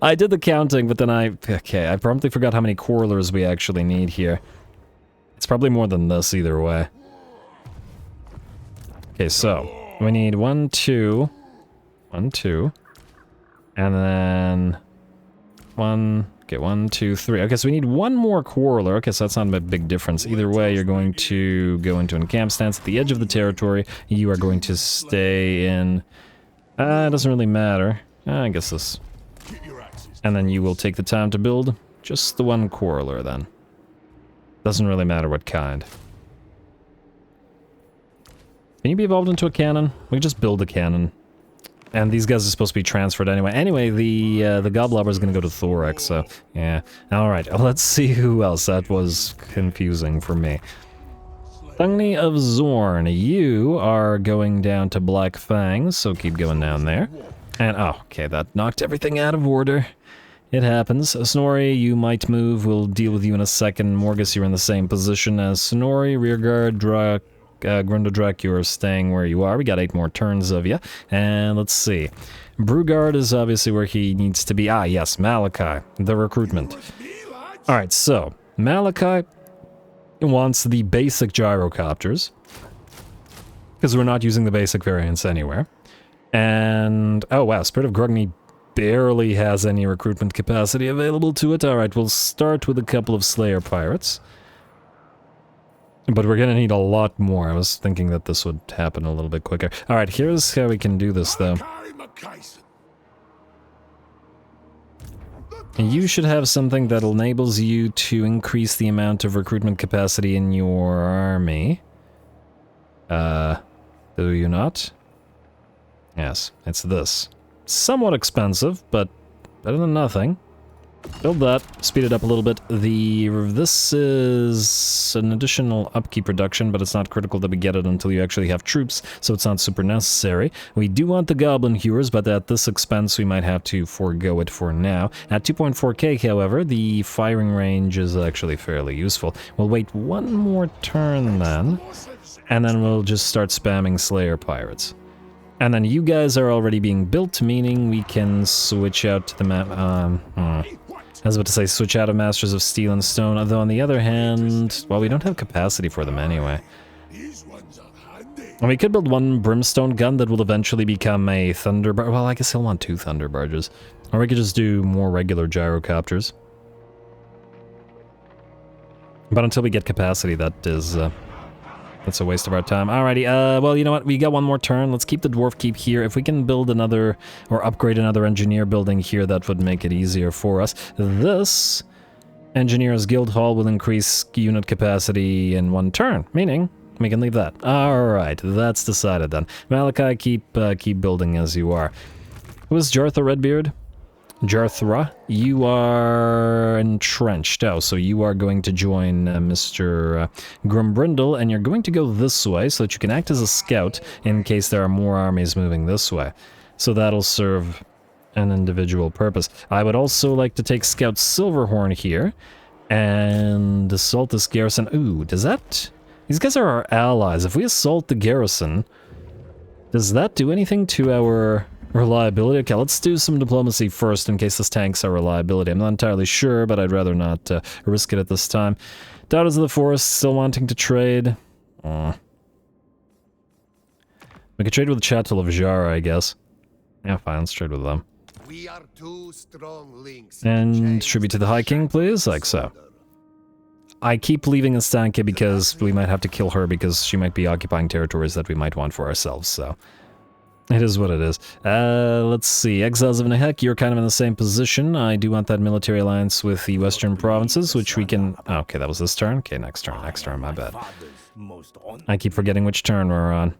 Speaker 1: I did the counting, but then I promptly forgot how many Quarrelers we actually need here. It's probably more than this either way. Okay, so we need 1, 2, 1, 2, and then 1, okay, 1, 2, 3. Okay, so we need 1 more Quarreler. Okay, so that's not a big difference. Either way, you're going to go into an encamp stance at the edge of the territory. You are going to stay in... it doesn't really matter. I guess this... And then you will take the time to build just the 1 Quarreler then. Doesn't really matter what kind. Can you be evolved into a cannon? We can just build a cannon. And these guys are supposed to be transferred anyway. Anyway, the Goblobber is going to go to Thorax, so yeah. Alright, let's see who else. That was confusing for me. Thungni of Zorn, you are going down to Black Fangs, so keep going down there. And, oh, okay, that knocked everything out of order. It happens. Snorri, you might move. We'll deal with you in a second. Morgus, you're in the same position as Snorri. Rearguard, Grundodrak, you're staying where you are. We got 8 more turns of you. And let's see. Brugard is obviously where he needs to be. Ah, yes, Malachi, the recruitment. Alright, so, Malachi wants the basic gyrocopters, because we're not using the basic variants anywhere. And, oh wow, Spirit of Grugny barely has any recruitment capacity available to it. Alright, we'll start with a couple of Slayer Pirates. But we're gonna need a lot more. I was thinking that this would happen a little bit quicker. Alright, here's how we can do this, though. You should have something that enables you to increase the amount of recruitment capacity in your army. Do you not? Yes, it's this. Somewhat expensive, but better than nothing. Build that, speed it up a little bit. This is an additional upkeep reduction, but it's not critical that we get it until you actually have troops, so it's not super necessary. We do want the Goblin Hewers, but at this expense we might have to forego it for now. At 2.4k, however, the firing range is actually fairly useful. We'll wait one more turn then, and then we'll just start spamming Slayer Pirates. And then you guys are already being built, meaning we can switch out to the map. I was about to say switch out of Masters of Steel and Stone, although on the other hand, well, we don't have capacity for them anyway. And we could build one Brimstone gun that will eventually become a Thunderbarge. Well, I guess he'll want 2 Thunderbarges. Or we could just do more regular gyrocopters. But until we get capacity, that is... that's a waste of our time. Alrighty, well, you know what? We got one more turn. Let's keep the Dwarf Keep here. If we can build another, or upgrade another Engineer building here, that would make it easier for us. This Engineer's Guild Hall will increase unit capacity in 1 turn, meaning we can leave that. Alright, that's decided then. Malachi, keep building as you are. Who is Jartha Redbeard? Jarthra, you are entrenched. Oh, so you are going to join Mr. Grumbrindle, and you're going to go this way so that you can act as a scout in case there are more armies moving this way. So that'll serve an individual purpose. I would also like to take Scout Silverhorn here and assault this garrison. Ooh, does that... These guys are our allies. If we assault the garrison, does that do anything to our... reliability? Okay, let's do some diplomacy first in case this tanks our reliability. I'm not entirely sure, but I'd rather not risk it at this time. Daughters of the Forest still wanting to trade. We could trade with the Chattel of Jara, I guess. Yeah, fine, let's trade with them.
Speaker 3: We are 2 strong links.
Speaker 1: And tribute to the High King, please, like so. I keep leaving Estanke because we might have to kill her because she might be occupying territories that we might want for ourselves, so... It is what it is. Let's see. Exiles of Nehek, you're kind of in the same position. I do want that military alliance with the western provinces, which we can... Oh, okay, that was this turn? Okay, next turn, my bad. I keep forgetting which turn we're on.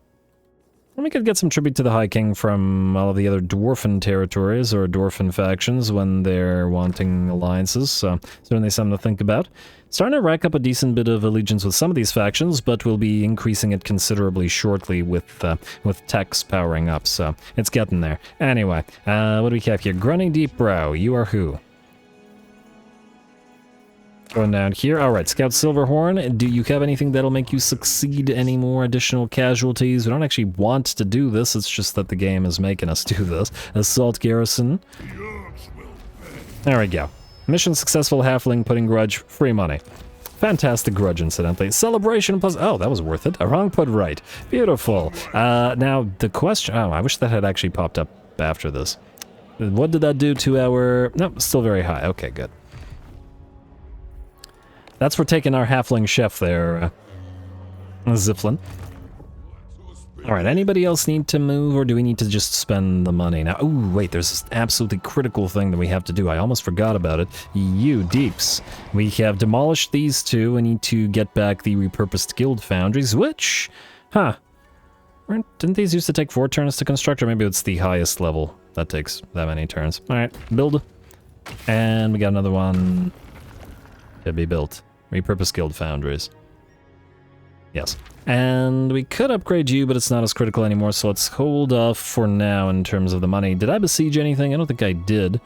Speaker 1: And we could get some tribute to the High King from all of the other Dwarfen territories or Dwarfen factions when they're wanting alliances, so certainly something to think about. Starting to rack up a decent bit of allegiance with some of these factions, but we'll be increasing it considerably shortly with techs powering up, so it's getting there. Anyway, what do we have here? Grunny Deep Brow, you are who? Going down here. Alright, Scout Silverhorn, do you have anything that'll make you succeed any more additional casualties? We don't actually want to do this, it's just that the game is making us do this. Assault Garrison. There we go. Mission successful, halfling, putting grudge, free money. Fantastic grudge, incidentally. Celebration plus... Oh, that was worth it. A wrong put right. Beautiful. Now, the question... Oh, I wish that had actually popped up after this. What did that do to our... Nope, still very high. Okay, good. That's for taking our halfling chef there, Ziflin. Alright, anybody else need to move, or do we need to just spend the money now? Ooh, wait, there's this absolutely critical thing that we have to do. I almost forgot about it. You, Deeps. We have demolished these 2. We need to get back the repurposed guild foundries, which... Huh. Didn't these used to take 4 turns to construct, or maybe it's the highest level that takes that many turns. Alright, build. And we got another one to be built. Repurposed guild foundries. Yes. And we could upgrade you, but it's not as critical anymore, so let's hold off for now in terms of the money. Did I besiege anything? I don't think I did.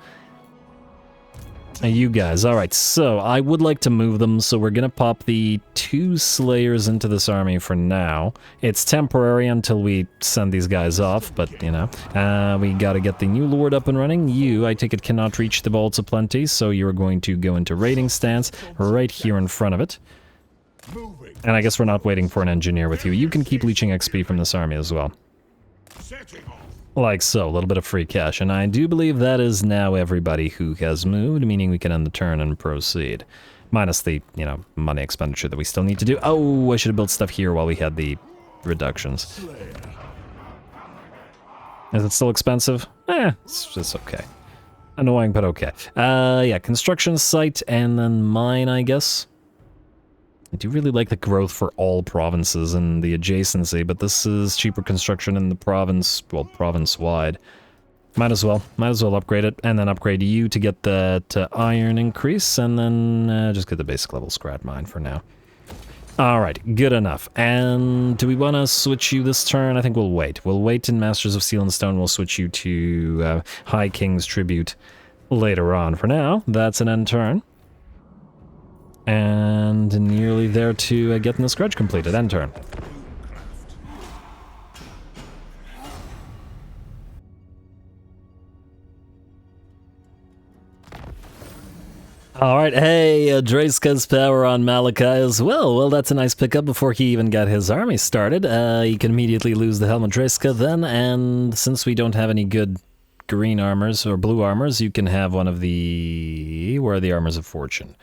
Speaker 1: You guys, alright, so I would like to move them, so we're gonna pop the 2 Slayers into this army for now. It's temporary until we send these guys off, but, you know, we gotta get the new Lord up and running. You, I take it, cannot reach the Vaults of Plenty, so you're going to go into raiding stance right here in front of it. And I guess we're not waiting for an engineer with you. You can keep leeching XP from this army as well. Like so, a little bit of free cash, and I do believe that is now everybody who has moved, meaning we can end the turn and proceed. Minus the, you know, money expenditure that we still need to do. Oh, I should have built stuff here while we had the reductions. Is it still expensive? It's okay. Annoying, but okay. Yeah, construction site and then mine, I guess. I do really like the growth for all provinces and the adjacency, but this is cheaper construction in the province, well, province-wide. Might as well upgrade it, and then upgrade you to get that iron increase, and then just get the basic level scrap mine for now. Alright, good enough. And do we want to switch you this turn? I think we'll wait. We'll wait in Masters of Steel and Stone, we'll switch you to High King's Tribute later on. For now, that's an end turn. And nearly there to getting this grudge completed. End turn. Alright, hey, Dreyska's power on Malachi as well. Well, that's a nice pickup before he even got his army started. You can immediately lose the Helm of Dreyska then, and since we don't have any good green armors or blue armors, you can have one of the... Where are the Armors of Fortune?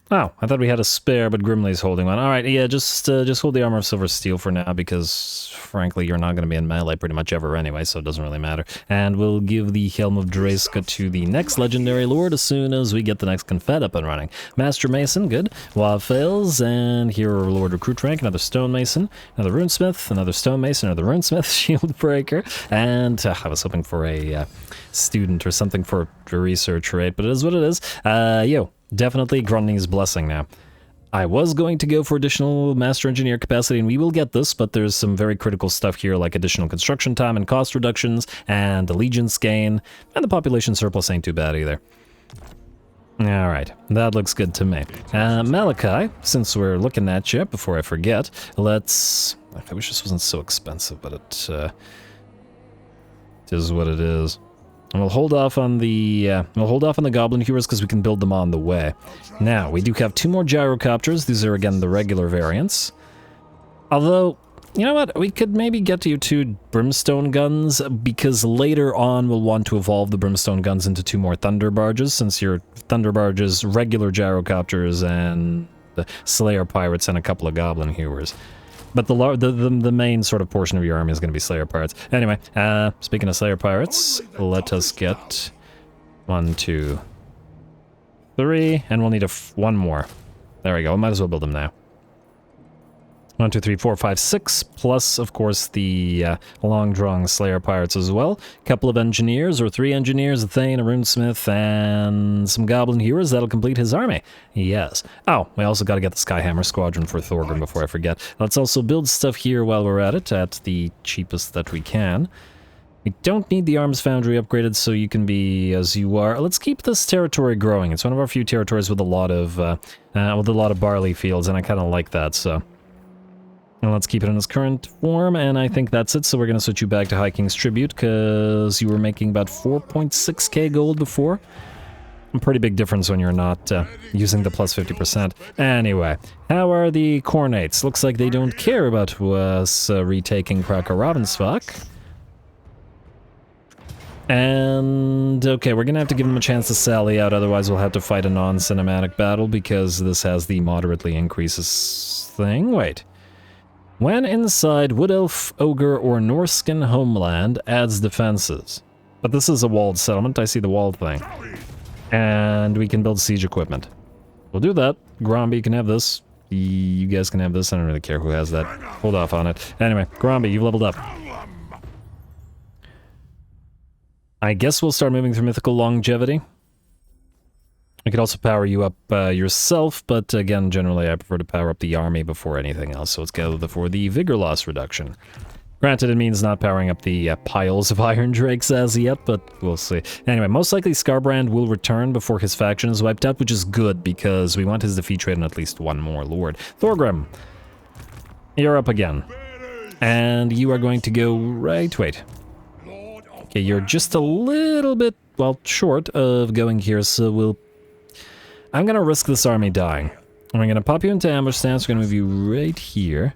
Speaker 1: Oh, I thought we had a spare, but Grimley's holding one. Alright, yeah, just hold the Armor of Silver Steel for now, because, frankly, you're not going to be in melee pretty much ever anyway, so it doesn't really matter. And we'll give the Helm of Dreyska to the next Legendary Lord as soon as we get the next Confed up and running. Master Mason, good. Wav fails, and here are Lord Recruit rank, another Stone Mason, another Runesmith, another Stone Mason, another Runesmith, Shield Breaker, and I was hoping for a student or something for research rate, but it is what it is. Definitely Grundy's Blessing now. I was going to go for additional Master Engineer capacity, and we will get this, but there's some very critical stuff here, like additional construction time and cost reductions, and allegiance gain, and the population surplus ain't too bad either. Alright, that looks good to me. Malachi, since we're looking at you, before I forget, let's... I wish this wasn't so expensive, but it is what it is. And we'll hold off on the Goblin Hewers because we can build them on the way. Now, we do have 2 more Gyrocopters. These are, again, the regular variants. Although, you know what? We could maybe get you 2 Brimstone Guns, because later on we'll want to evolve the Brimstone Guns into 2 more Thunder Barges, since your Thunder Barges, regular Gyrocopters, and the Slayer Pirates, and a couple of Goblin Hewers. But the main sort of portion of your army is going to be Slayer Pirates. Anyway, speaking of Slayer Pirates, let us get 1, 2, 3, and we'll need one more. There we go, might as well build them now. 1, 2, 3, 4, 5, 6, plus, of course, the long-drawn Slayer Pirates as well. Couple of engineers, or 3 engineers, a Thane, a Runesmith, and some Goblin Hewers. That'll complete his army. Yes. Oh, we also got to get the Skyhammer Squadron for Thorgrim before I forget. Let's also build stuff here while we're at it, at the cheapest that we can. We don't need the Arms Foundry upgraded, so you can be as you are. Let's keep this territory growing. It's one of our few territories with a lot of barley fields, and I kind of like that, so... And let's keep it in its current form, and I think that's it, so we're going to switch you back to High King's Tribute, because you were making about 4.6k gold before. A pretty big difference when you're not using the plus 50%. Anyway, how are the Khornates? Looks like they don't care about us retaking Krakow-Ravensvak. And, okay, we're gonna have to give them a chance to sally out, otherwise we'll have to fight a non-cinematic battle, because this has the moderately increases thing. Wait. When inside Wood Elf, Ogre, or Norskin homeland, adds defenses. But this is a walled settlement, I see the walled thing. And we can build siege equipment. We'll do that. Gromby can have this. You guys can have this, I don't really care who has that. Hold off on it. Anyway, Gromby, you've leveled up. I guess we'll start moving through Mythical Longevity. I could also power you up yourself, but again, generally I prefer to power up the army before anything else, so let's go for the Vigor Loss reduction. Granted, it means not powering up the piles of Iron Drakes as yet, but we'll see. Anyway, most likely Scarbrand will return before his faction is wiped out, which is good, because we want his defeat rate on at least one more Lord. Thorgrim, you're up again. And you are going to go right... Wait. Okay, you're just a little bit, well, short of going here, so I'm gonna risk this army dying. I'm gonna pop you into ambush stance, we're gonna move you right here.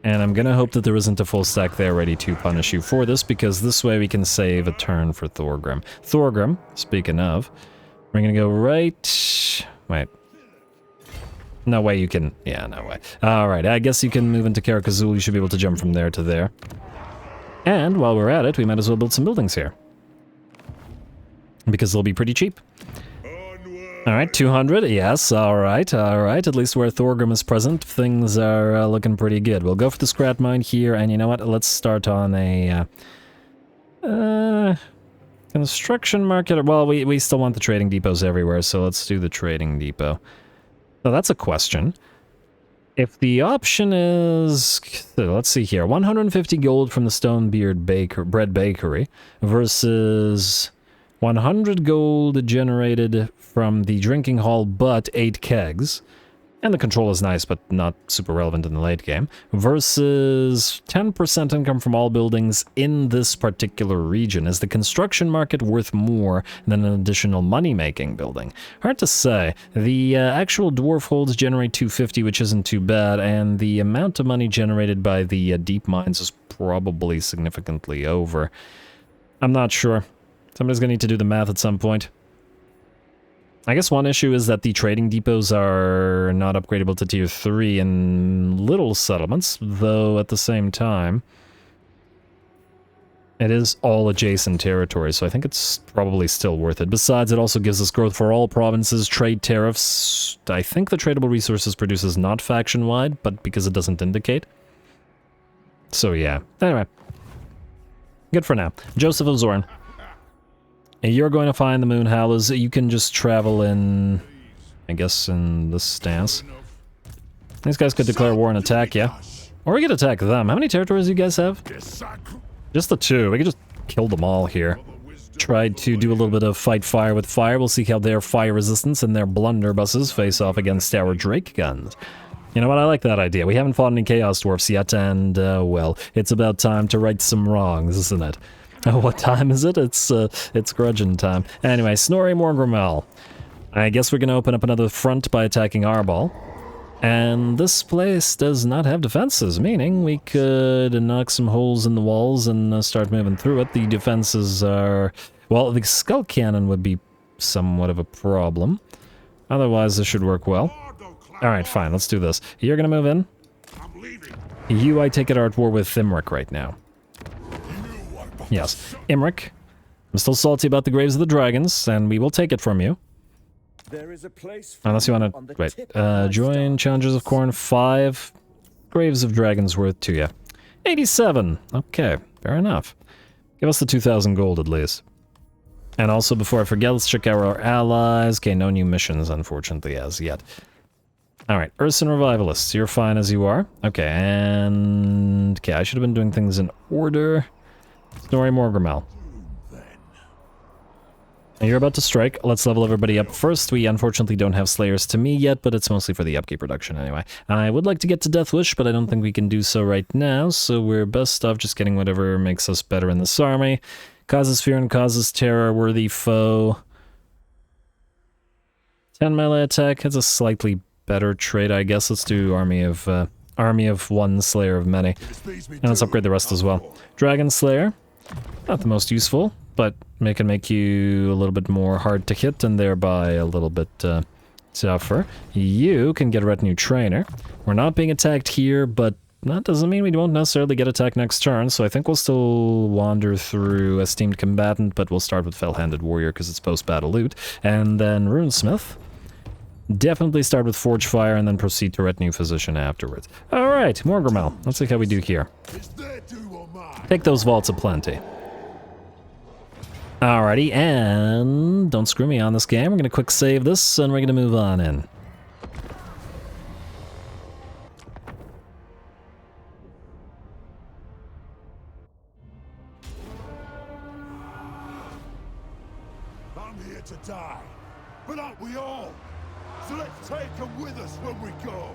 Speaker 1: And I'm gonna hope that there isn't a full stack there ready to punish you for this, because this way we can save a turn for Thorgrim. Thorgrim, speaking of, we're gonna go right... Wait. No way you can... Yeah, no way. Alright, I guess you can move into Karak-Azul. You should be able to jump from there to there. And while we're at it, we might as well build some buildings here. Because they'll be pretty cheap. Alright, 200, yes, alright. At least where Thorgrim is present, things are looking pretty good. We'll go for the scrap mine here, and you know what? Let's start on a... construction market. Well, we still want the trading depots everywhere, so let's do the trading depot. So that's a question. If the option is... Let's see here. 150 gold from the Stonebeard Bread Bakery versus... 100 gold generated from the drinking hall, but 8 kegs. And the control is nice, but not super relevant in the late game. Versus 10% income from all buildings in this particular region. Is the construction market worth more than an additional money-making building? Hard to say. The actual dwarf holds generate 250, which isn't too bad, and the amount of money generated by the deep mines is probably significantly over. I'm not sure. Somebody's going to need to do the math at some point. I guess one issue is that the trading depots are not upgradable to tier 3 in little settlements, though at the same time, it is all adjacent territory, so I think it's probably still worth it. Besides, it also gives us growth for all provinces, trade tariffs. I think the tradable resources produces not faction-wide, but because it doesn't indicate. So yeah, anyway. Good for now. Joseph of Zorn. You're going to find the Moon Howlers. You can just travel in, I guess, in this stance. These guys could declare war and attack you. Or we could attack them. How many territories do you guys have? Just the 2. We could just kill them all here. Tried to do a little bit of fight fire with fire. We'll see how their fire resistance and their blunderbusses face off against our Drake guns. You know what? I like that idea. We haven't fought any Chaos Dwarfs yet, and, well, it's about time to right some wrongs, isn't it? What time is it? It's grudging time. Anyway, Snorri Morgrimel. I guess we're going to open up another front by attacking Arbol. And this place does not have defenses, meaning we could knock some holes in the walls and start moving through it. The defenses are... Well, the skull cannon would be somewhat of a problem. Otherwise, this should work well. Alright, fine, let's do this. You're going to move in? You, I take it, are at war with Thimric right now. Yes, Imric. I'm still salty about the Graves of the Dragons, and we will take it from you.
Speaker 4: There is a place
Speaker 1: Unless you want to... Wait, join Challengers of Khorne 5. Graves of Dragons worth to you. 87! Okay, fair enough. Give us the 2,000 gold at least. And also, before I forget, let's check out our allies. Okay, no new missions, unfortunately, as yet. Alright, Urson Revivalists, you're fine as you are. Okay, and... Okay, I should have been doing things in order. Snorri Morgrimel. You're about to strike. Let's level everybody up first. We unfortunately don't have Slayers to me yet, but it's mostly for the upkeep production anyway. I would like to get to Deathwish, but I don't think we can do so right now, so we're best off just getting whatever makes us better in this army. Causes fear and causes terror, worthy foe. 10 melee attack, that's a slightly better trait, I guess. Let's do Army of One, Slayer of Many. And let's upgrade the rest as well. Dragon Slayer. Not the most useful, but it can make you a little bit more hard to hit and thereby a little bit tougher. You can get Retinue Trainer. We're not being attacked here, but that doesn't mean we won't necessarily get attacked next turn, so I think we'll still wander through Esteemed Combatant, but we'll start with Fell-Handed Warrior because it's post-battle loot. And then Runesmith. Definitely start with Forge Fire and then proceed to Retinue Physician afterwards. Alright, Morgrimel. Let's see how we do here. Take those vaults aplenty. Alrighty, and don't screw me on this game. We're going to quick save this, and we're going to move on in.
Speaker 2: but aren't we all? So let's take them with us when we go.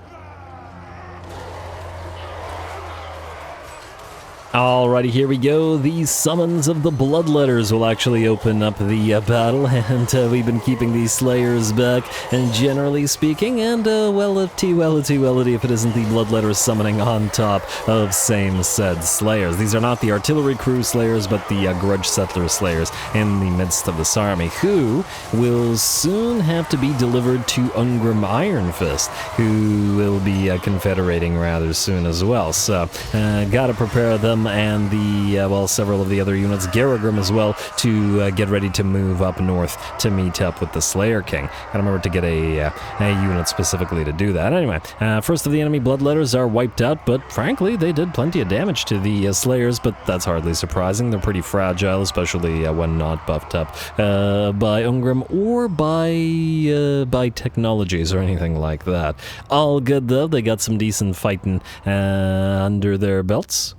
Speaker 1: Alrighty, here we go. The summons of the Bloodletters will actually open up the battle, and we've been keeping these Slayers back, and generally speaking, and wellity, if it isn't the Bloodletters summoning on top of same said Slayers. These are not the Artillery Crew Slayers, but the Grudge Settler Slayers in the midst of this army, who will soon have to be delivered to Ungrim Iron Fist, who will be confederating rather soon as well. So, gotta prepare them and the, well, several of the other units, Garagrim as well, to get ready to move up north to meet up with the Slayer King. Gotta remember to get a unit specifically to do that. Anyway, first of the enemy Bloodletters are wiped out, but frankly, they did plenty of damage to the Slayers, but that's hardly surprising. They're pretty fragile, especially when not buffed up by Ungrim or by technologies or anything like that. All good, though. They got some decent fighting under their belts.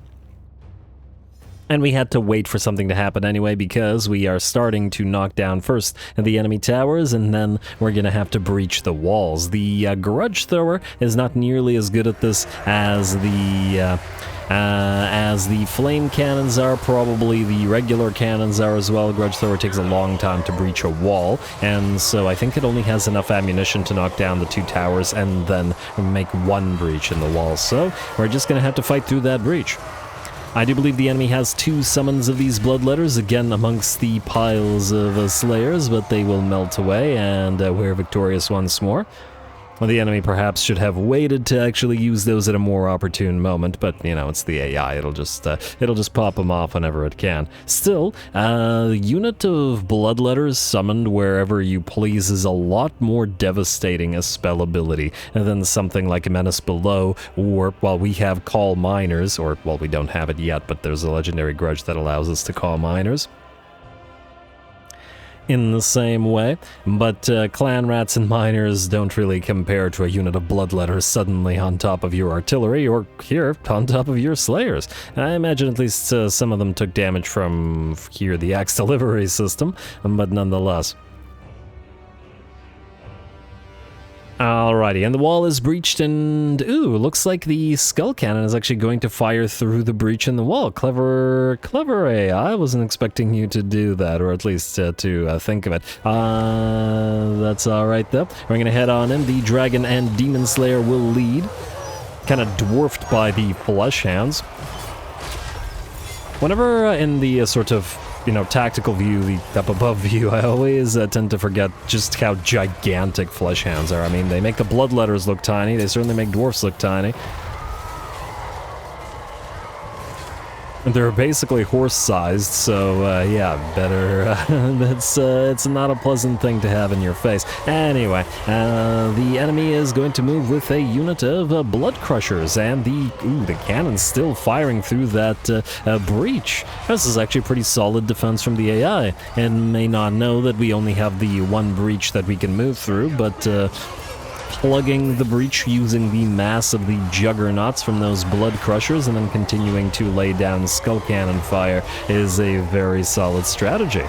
Speaker 1: And we had to wait for something to happen anyway, because we are starting to knock down first the enemy towers, and then we're going to have to breach the walls. The Grudge Thrower is not nearly as good at this as the flame cannons are, probably the regular cannons are as well. Grudge Thrower takes a long time to breach a wall, and so I think it only has enough ammunition to knock down the two towers and then make one breach in the wall. So we're just going to have to fight through that breach. I do believe the enemy has two summons of these Bloodletters, again amongst the piles of Slayers, but they will melt away, and we're victorious once more. Well, the enemy perhaps should have waited to actually use those at a more opportune moment, but, you know, it's the AI. It'll just pop them off whenever it can. Still, the unit of Bloodletters summoned wherever you please is a lot more devastating a spell ability than something like Menace Below, or, well, we have Call Miners, or, well, we don't have it yet, but there's a legendary grudge that allows us to call Miners in the same way, but Clan Rats and Miners don't really compare to a unit of Bloodletters suddenly on top of your artillery, or here, on top of your Slayers. I imagine at least some of them took damage from here, the Axe Delivery System, but nonetheless. Alrighty, and the wall is breached, and ooh, looks like the Skull Cannon is actually going to fire through the breach in the wall. Clever AI. I wasn't expecting you to do that, or at least to think of it. That's alright though. We're gonna head on in. The Dragon and Demon Slayer will lead, kind of dwarfed by the Flesh Hounds. Whenever in the sort of, you know, tactical view, the up above view, I always tend to forget just how gigantic Flesh Hounds are. I mean, they make the Bloodletters look tiny, they certainly make Dwarfs look tiny. They're basically horse-sized, so yeah, better. It's not a pleasant thing to have in your face. Anyway, the enemy is going to move with a unit of Blood Crushers, and the cannon's still firing through that breach. This is actually pretty solid defense from the AI, and may not know that we only have the one breach that we can move through, but plugging the breach using the mass of the juggernauts from those Blood Crushers and then continuing to lay down Skull Cannon fire is a very solid strategy.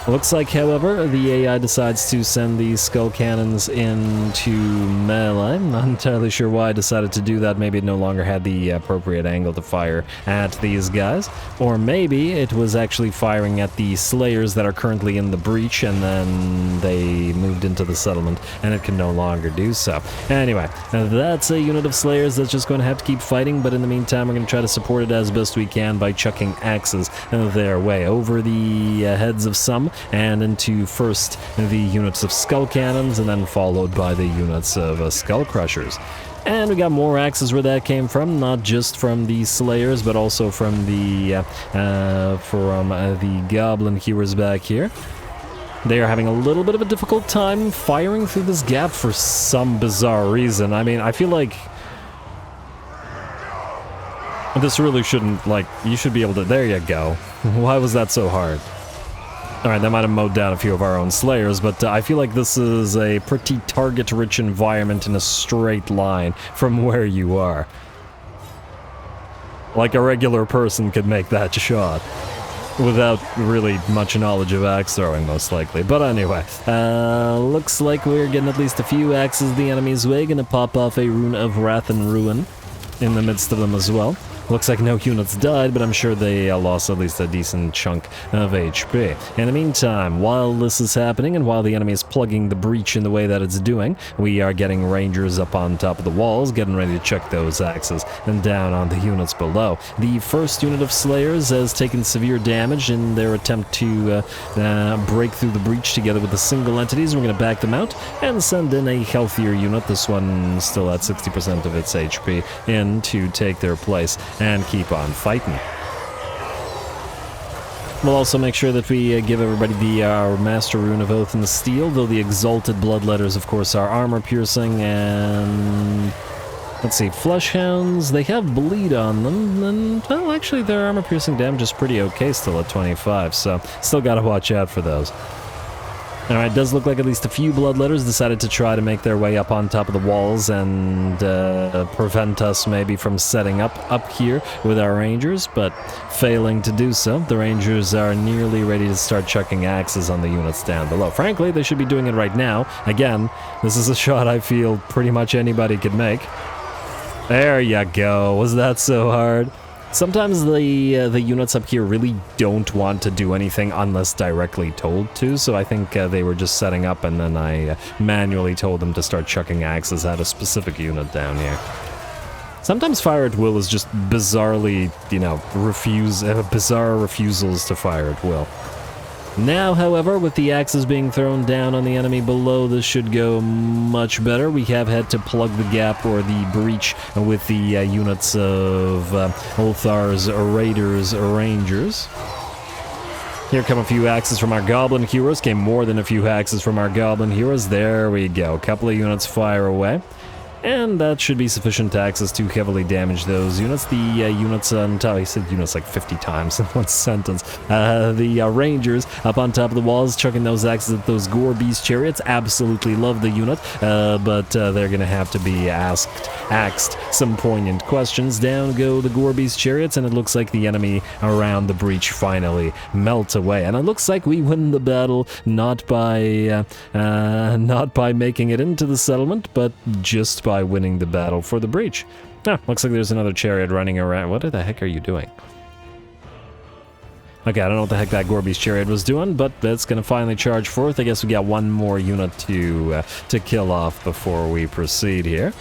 Speaker 1: Looks like, however, the AI decides to send these Skull Cannons into melee. I'm not entirely sure why I decided to do that. Maybe it no longer had the appropriate angle to fire at these guys. Or maybe it was actually firing at the Slayers that are currently in the breach, and then they moved into the settlement, and it can no longer do so. Anyway, that's a unit of Slayers that's just going to have to keep fighting, but in the meantime, we're going to try to support it as best we can by chucking axes their way over the heads of some, and into first the units of Skull Cannons, and then followed by the units of Skull Crushers. And we got more axes where that came from, not just from the Slayers, but also from the Goblin Hewers back here. They are having a little bit of a difficult time firing through this gap for some bizarre reason. I mean, I feel like this really shouldn't, like, you should be able to, there you go. Why was that so hard? Alright, that might have mowed down a few of our own Slayers, but I feel like this is a pretty target-rich environment in a straight line from where you are. Like a regular person could make that shot. without really much knowledge of axe throwing, most likely. But anyway, looks like we're getting at least a few axes the enemy's way. Gonna pop off a Rune of Wrath and Ruin in the midst of them as well. Looks like no units died, but I'm sure they lost at least a decent chunk of HP. In the meantime, while this is happening and while the enemy is plugging the breach in the way that it's doing, we are getting rangers up on top of the walls, getting ready to chuck those axes and down on the units below. The first unit of Slayers has taken severe damage in their attempt to break through the breach together with the single entities. We're going to back them out and send in a healthier unit, this one still at 60% of its HP, in to take their place and keep on fighting. We'll also make sure that we give everybody our Master Rune of Oath and Steel, though the Exalted Bloodletters, of course, are armor-piercing, and... let's see, Fleshhounds, they have bleed on them, and, well, actually their armor-piercing damage is pretty okay still at 25, so still gotta watch out for those. Alright, does look like at least a few Bloodletters decided to try to make their way up on top of the walls and prevent us maybe from setting up here with our Rangers, but failing to do so. The Rangers are nearly ready to start chucking axes on the units down below. Frankly, they should be doing it right now. Again, this is a shot I feel pretty much anybody could make. There you go. Was that so hard? Sometimes the units up here really don't want to do anything unless directly told to, so I think they were just setting up and then I manually told them to start chucking axes at a specific unit down here. Sometimes fire at will is just bizarrely, you know, bizarre refusals to fire at will. Now, however, with the axes being thrown down on the enemy below, this should go much better. We have had to plug the gap or the breach with the units of Ulthar's Raiders Rangers. Here come a few axes from our Goblin Heroes. Came more than a few axes from our Goblin Heroes. There we go. A couple of units fire away. And that should be sufficient axes to heavily damage those units. The units on top, he said units like 50 times in one sentence. The Rangers up on top of the walls, chucking those axes at those Gore Beast chariots. Absolutely love the unit, but they're going to have to be axed some poignant questions. Down go the Gore Beast chariots, and it looks like the enemy around the breach finally melt away. And it looks like we win the battle not by making it into the settlement, but just by winning the battle for the breach. Ah, looks like there's another chariot running around. What the heck are you doing? Okay, I don't know what the heck that Gore Beast chariot was doing, but it's gonna finally charge forth. I guess we got one more unit to kill off before we proceed here.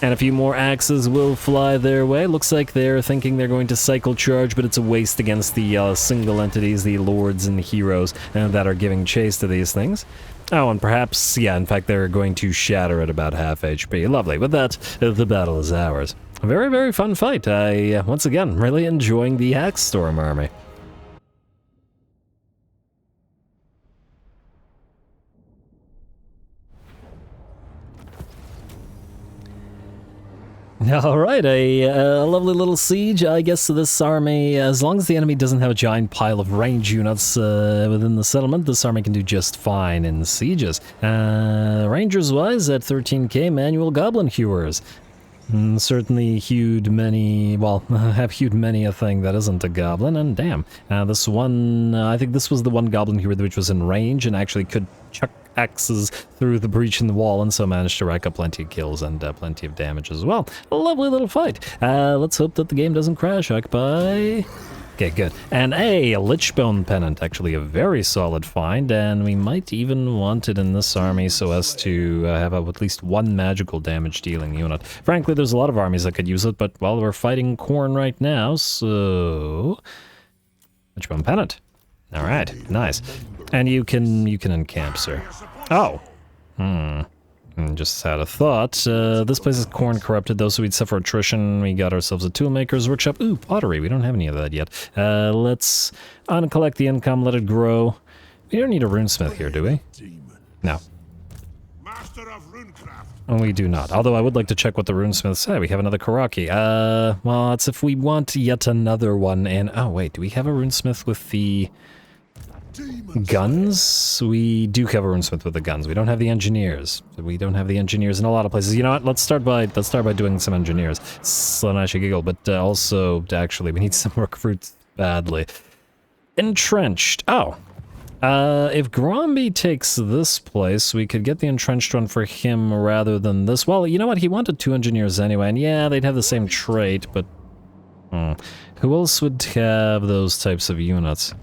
Speaker 1: And a few more axes will fly their way. Looks like they're thinking they're going to cycle charge, but it's a waste against the single entities, the lords and the heroes that are giving chase to these things. Oh, and perhaps, yeah, in fact, they're going to shatter at about half HP. Lovely. With that, the battle is ours. A very, very fun fight. I, once again, really enjoying the Axe Storm army. Alright, a lovely little siege, I guess, this army, as long as the enemy doesn't have a giant pile of range units within the settlement, this army can do just fine in sieges. Rangers-wise, at 13k, manual Goblin Hewers. Certainly hewed many, well, have hewed many a thing that isn't a goblin, and damn, this one, I think this was the one Goblin Hewer which was in range and actually could chuck axes through the breach in the wall, and so managed to rack up plenty of kills and plenty of damage as well. A lovely little fight. Let's hope that the game doesn't crash. Occupy. Okay, good. And a Lichbone Pennant, actually a very solid find, and we might even want it in this army so as to have at least one magical damage dealing unit. Frankly, there's a lot of armies that could use it, but, well, we're fighting KRON right now, so... Lichbone Pennant. Alright, nice. And you can encamp, sir. Oh. Just had a thought. This place is KRON corrupted, though, so we'd suffer attrition. We got ourselves a toolmaker's workshop. Ooh, pottery. We don't have any of that yet. Let's uncollect the income, let it grow. We don't need a runesmith here, do we? No.
Speaker 2: Master of runecraft.
Speaker 1: We do not. Although I would like to check what the runesmiths say. We have another Karaki. Well, it's if we want yet another one. And oh wait, do we have a runesmith with the guns? We do have a runesmith with the guns. We don't have the engineers. We don't have the engineers in a lot of places. You know what? Let's start by doing some engineers. Slanashi giggle, but also actually we need some badly. Entrenched. Oh. If Gromby takes this place, we could get the entrenched one for him rather than this. Well, you know what? He wanted 2 engineers anyway, and yeah, they'd have the same trait, but... Who else would have those types of units?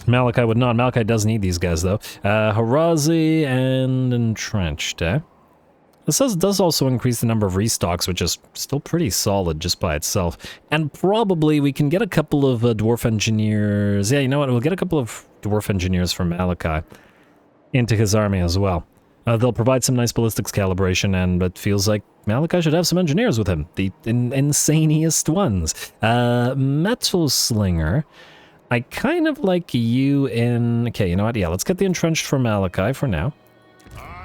Speaker 1: Malachi would not. Malachi does need these guys, though. Harazi and entrenched, eh? This does also increase the number of restocks, which is still pretty solid just by itself. And probably we can get a couple of dwarf engineers. Yeah, you know what? We'll get a couple of dwarf engineers from Malachi into his army as well. They'll provide some nice ballistics calibration, and it feels like Malachi should have some engineers with him. The insaniest ones. Metal Slinger. I kind of like you in... Okay, you know what? Yeah, let's get the entrenched for Malachi for now.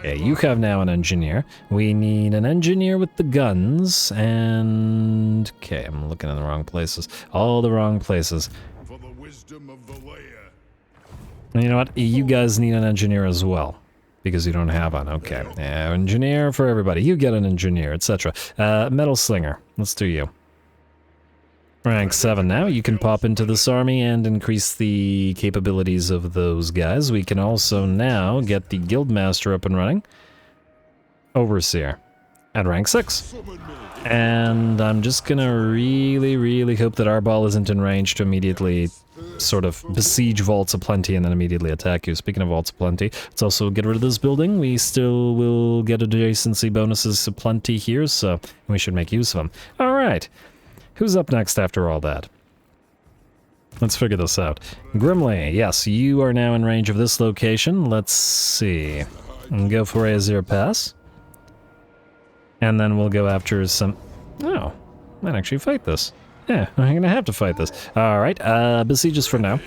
Speaker 1: Okay, you have now an engineer. We need an engineer with the guns, and... Okay, I'm looking in the wrong places. All the wrong places.
Speaker 2: For the wisdom of the layer.
Speaker 1: And you know what? You guys need an engineer as well. Because you don't have one. Okay. Engineer for everybody. You get an engineer, etc. Metal Slinger. Let's do you. Rank 7 now. You can pop into this army and increase the capabilities of those guys. We can also now get the Guildmaster up and running. Overseer. At rank 6. And I'm just gonna really hope that our ball isn't in range to immediately sort of besiege Vaults of Plenty and then immediately attack you. Speaking of Vaults of Plenty, let's also get rid of this building. We still will get adjacency bonuses of plenty here, so we should make use of them. Alright. Who's up next after all that? Let's figure this out. Grimly, yes, you are now in range of this location. Let's see. And go for Azir Pass. And then we'll go after some... Oh, might actually fight this. Yeah, I'm gonna have to fight this. Alright, besieges for now.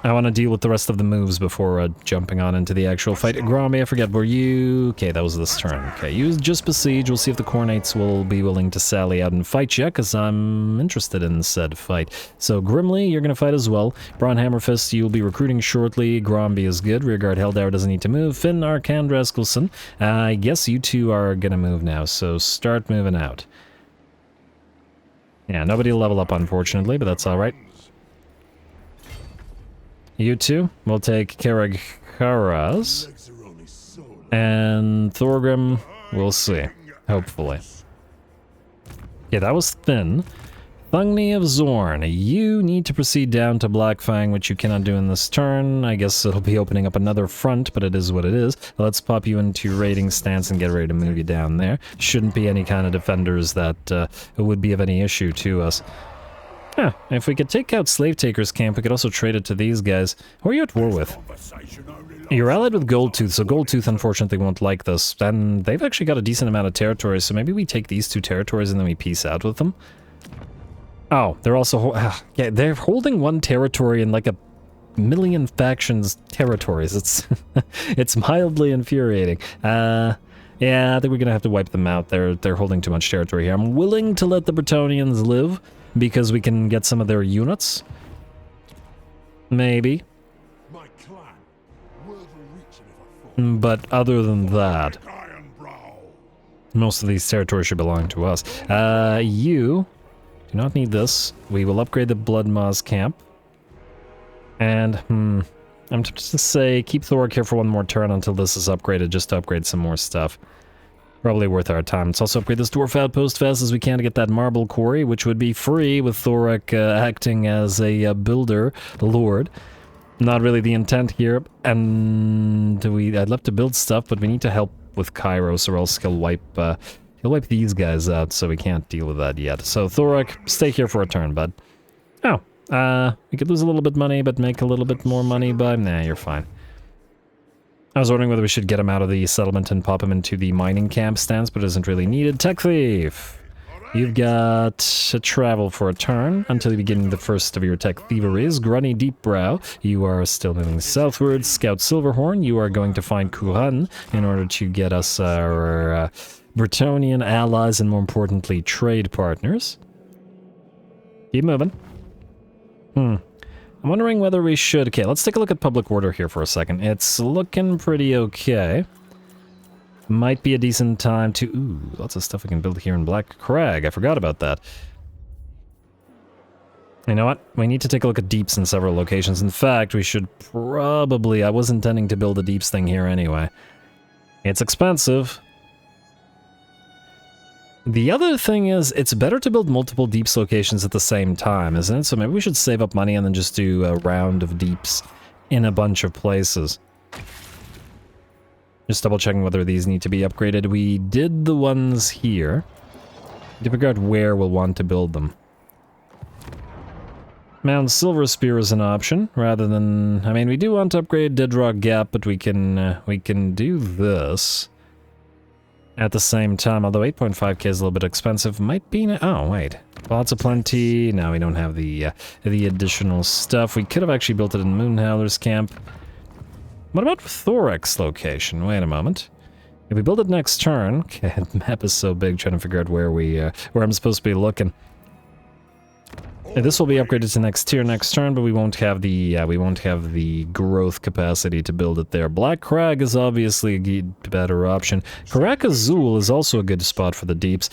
Speaker 1: I want to deal with the rest of the moves before jumping on into the actual fight. Gromby, I forget, were you... Okay, that was this turn. Okay, you just besiege. We'll see if the Cornates will be willing to sally out and fight you, because I'm interested in said fight. So, Grimly, you're going to fight as well. Braun Hammerfist, you'll be recruiting shortly. Gromby is good. Rearguard Helldauer doesn't need to move. Finn, Arkan, Raskelson. I guess you two are going to move now, so start moving out. Yeah, nobody will level up, unfortunately, but that's alright. You two will take Karaz. And Thorgrim, we'll see. Hopefully. Yeah, that was Thin. Thungni of Zorn, you need to proceed down to Blackfang, which you cannot do in this turn. I guess it'll be opening up another front, but it is what it is. Let's pop you into raiding stance and get ready to move you down there. Shouldn't be any kind of defenders that would be of any issue to us. Yeah, if we could take out Slave Taker's camp, we could also trade it to these guys. Who are you at war with? You're allied with Goldtooth, so Goldtooth unfortunately won't like this. And they've actually got a decent amount of territories, so maybe we take these 2 territories and then we peace out with them. Oh, they're also... yeah, they're holding 1 territory in like a million factions territories. It's it's mildly infuriating. Yeah, I think we're gonna have to wipe them out. They're holding too much territory here. I'm willing to let the Bretonnians live, because we can get some of their units. Maybe. But other than that, most of these territories should belong to us. You do not need this. We will upgrade the Bloodmaws camp. And, I'm tempted to say keep Thorg here for 1 more turn until this is upgraded, just to upgrade some more stuff. Probably worth our time. Let's also upgrade this dwarf outpost fast as we can to get that marble quarry, which would be free with Thorek acting as a builder lord. Not really the intent here, and I'd love to build stuff, but we need to help with Kairos, or else he'll wipe these guys out, so we can't deal with that yet. So Thorek, stay here for a turn, bud. Oh, we could lose a little bit of money, but make a little bit more money by... Nah, you're fine. I was wondering whether we should get him out of the settlement and pop him into the mining camp stance, but it isn't really needed. Tech Thief! You've got to travel for a turn until you begin the first of your tech thieveries. Grunny Deepbrow, you are still moving southwards. Scout Silverhorn, you are going to find KRON in order to get us our Bretonnian allies and, more importantly, trade partners. Keep moving. I'm wondering whether we should... Okay, let's take a look at public order here for a second. It's looking pretty okay. Might be a decent time to... Ooh, lots of stuff we can build here in Black Crag. I forgot about that. You know what? We need to take a look at deeps in several locations. In fact, we should probably... I was intending to build a deeps thing here anyway. It's expensive. The other thing is, it's better to build multiple deeps locations at the same time, isn't it? So maybe we should save up money and then just do a round of deeps in a bunch of places. Just double checking whether these need to be upgraded. We did the ones here. To figure out where we'll want to build them. Mount Silver Spear is an option, rather than... I mean, we do want to upgrade Dead Rock Gap, but we can do this at the same time, although 8.5k is a little bit expensive. Might be... Oh, wait. Lots of plenty. Now we don't have the additional stuff. We could have actually built it in Moonhowler's camp. What about Thorax location? Wait a moment. If we build it next turn... Okay, the map is so big, trying to figure out where I'm supposed to be looking. This will be upgraded to next tier next turn, but we won't have the growth capacity to build it there. Black Crag is obviously a better option. Karak Azul is also a good spot for the deeps.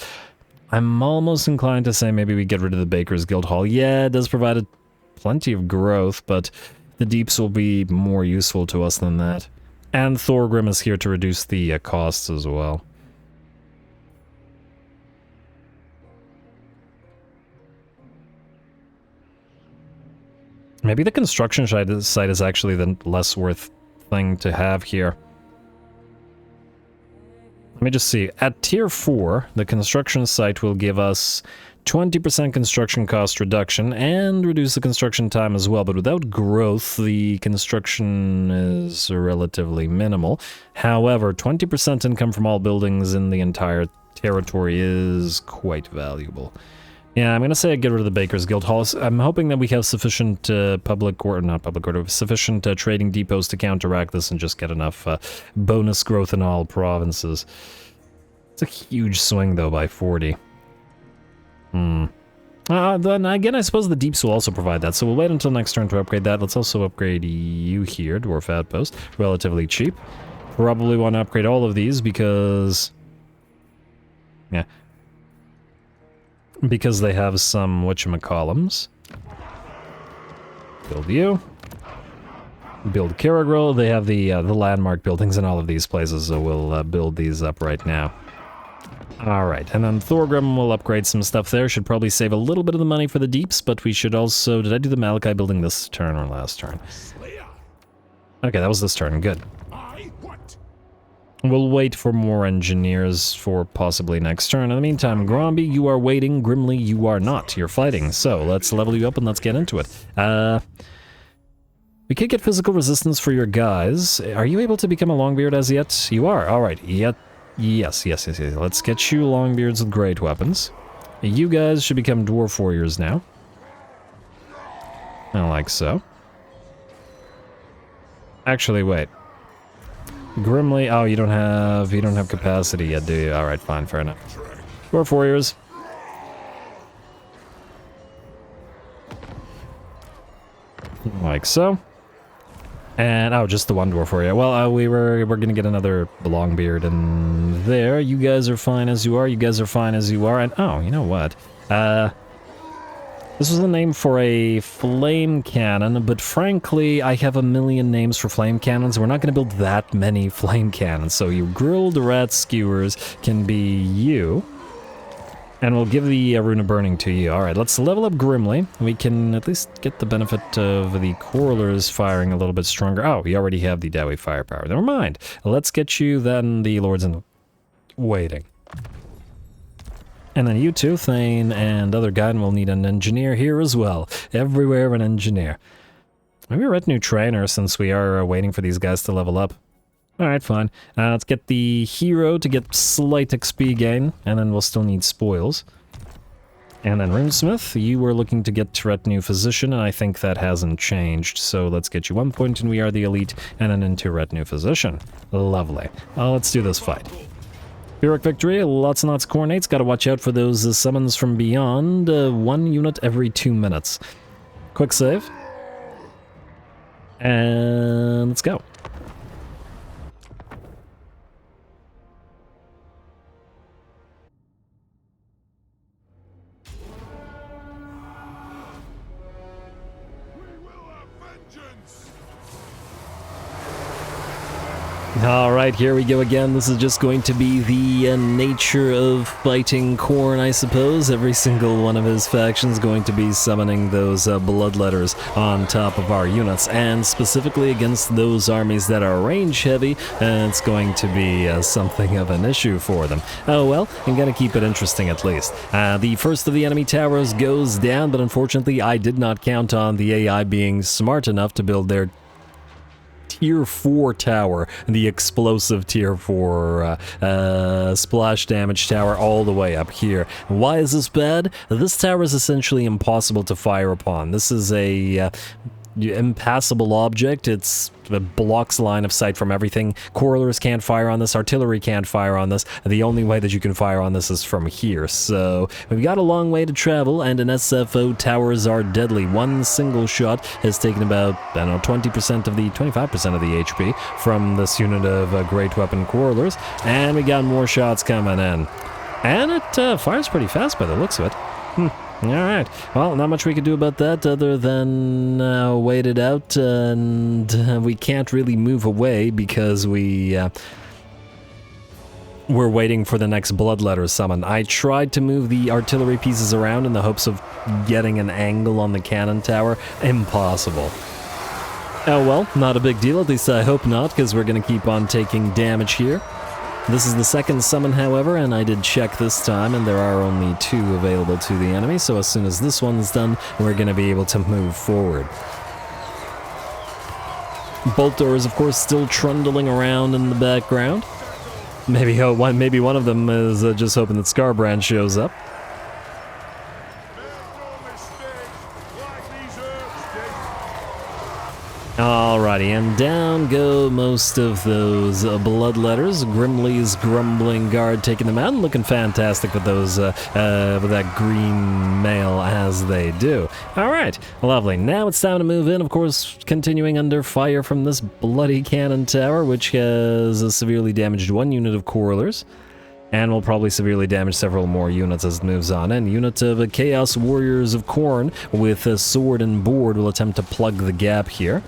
Speaker 1: I'm almost inclined to say maybe we get rid of the Baker's Guild Hall. Yeah, it does provide plenty of growth, but the deeps will be more useful to us than that. And Thorgrim is here to reduce the costs as well. Maybe the construction site is actually the less worth thing to have here. Let me just see. At tier 4, the construction site will give us 20% construction cost reduction and reduce the construction time as well, but without growth, the construction is relatively minimal. However, 20% income from all buildings in the entire territory is quite valuable. Yeah, I'm gonna say I get rid of the Baker's Guild Halls. I'm hoping that we have sufficient sufficient trading depots to counteract this and just get enough bonus growth in all provinces. It's a huge swing, though, by 40. Then again, I suppose the deeps will also provide that, so we'll wait until next turn to upgrade that. Let's also upgrade you here, Dwarf Outpost. Relatively cheap. Probably want to upgrade all of these because... yeah. Because they have some whatchamacallums. Build you. Build Karagrill. They have the landmark buildings in all of these places, so we'll build these up right now. Alright, and then Thorgrim will upgrade some stuff there. Should probably save a little bit of the money for the deeps, but we should also... Did I do the Malachi building this turn or last turn? Okay, that was this turn. Good. We'll wait for more engineers for possibly next turn. In the meantime, Gromby, you are waiting. Grimly, you are not. You're fighting. So, let's level you up and let's get into it. We could get physical resistance for your guys. Are you able to become a Longbeard as yet? You are. Alright. Yes. Let's get you Longbeards with great weapons. You guys should become Dwarf Warriors now. Like so. Actually, wait. Grimly, oh, you don't have capacity yet, do you? Alright, fine, fair enough. Dwarf Warriors. Like so. And, oh, just the one Dwarf Warrior. Well, we're gonna get another Longbeard in there. You guys are fine as you are, and, oh, you know what? This was the name for a flame cannon, but frankly, I have a million names for flame cannons. We're not going to build that many flame cannons, so your grilled rat skewers can be you. And we'll give the Runa Burning to you. Alright, let's level up Grimly. We can at least get the benefit of the Quarrelers firing a little bit stronger. Oh, we already have the Dowie firepower. Never mind. Let's get you then the Lords in Waiting. And then you two, Thane and other guy, will need an engineer here as well. Everywhere an engineer. Maybe a retinue trainer, since we are waiting for these guys to level up. Alright, fine. Let's get the hero to get slight XP gain, and then we'll still need spoils. And then Runesmith, you were looking to get retinue physician, and I think that hasn't changed. So let's get you 1 point and we are the elite, and then into retinue physician. Lovely. Let's do this fight. Pyrrhic victory, lots and lots of coordinates. Gotta watch out for those summons from beyond. 1 unit every 2 minutes. Quick save. And let's go. Alright, here we go again. This is just going to be the nature of fighting KRON, I suppose. Every single one of his factions going to be summoning those bloodletters on top of our units, and specifically against those armies that are range heavy, it's going to be something of an issue for them. Oh well, I'm gonna keep it interesting at least. The first of the enemy towers goes down, but unfortunately I did not count on the AI being smart enough to build their Tier 4 tower, the explosive Tier 4 splash damage tower all the way up here. Why is this bad? This tower is essentially impossible to fire upon. This is a impassable object. It blocks line of sight from everything. Correlers can't fire on this, artillery can't fire on this. The only way that you can fire on this is from here. So we've got a long way to travel, and in SFO, towers are deadly. One single shot has taken about, I don't know, 25% of the HP from this unit of great weapon Correlers, and we got more shots coming in. And it fires pretty fast by the looks of it. Alright, well, not much we could do about that other than wait it out, and we can't really move away because we're waiting for the next bloodletter summon. I tried to move the artillery pieces around in the hopes of getting an angle on the cannon tower. Impossible. Oh well, not a big deal, at least I hope not, because we're going to keep on taking damage here. This is the second summon, however, and I did check this time, and there are only 2 available to the enemy, so as soon as this one's done, we're going to be able to move forward. Boltor is, of course, still trundling around in the background. Maybe one of them is just hoping that Scarbrand shows up. Alrighty, and down go most of those bloodletters. Grimly's Grumbling Guard taking them out and looking fantastic with those with that green mail as they do. Alright, lovely. Now it's time to move in, of course, continuing under fire from this bloody cannon tower, which has severely damaged 1 unit of Correlers. And will probably severely damage several more units as it moves on. And unit of Chaos Warriors of KRON with a sword and board will attempt to plug the gap here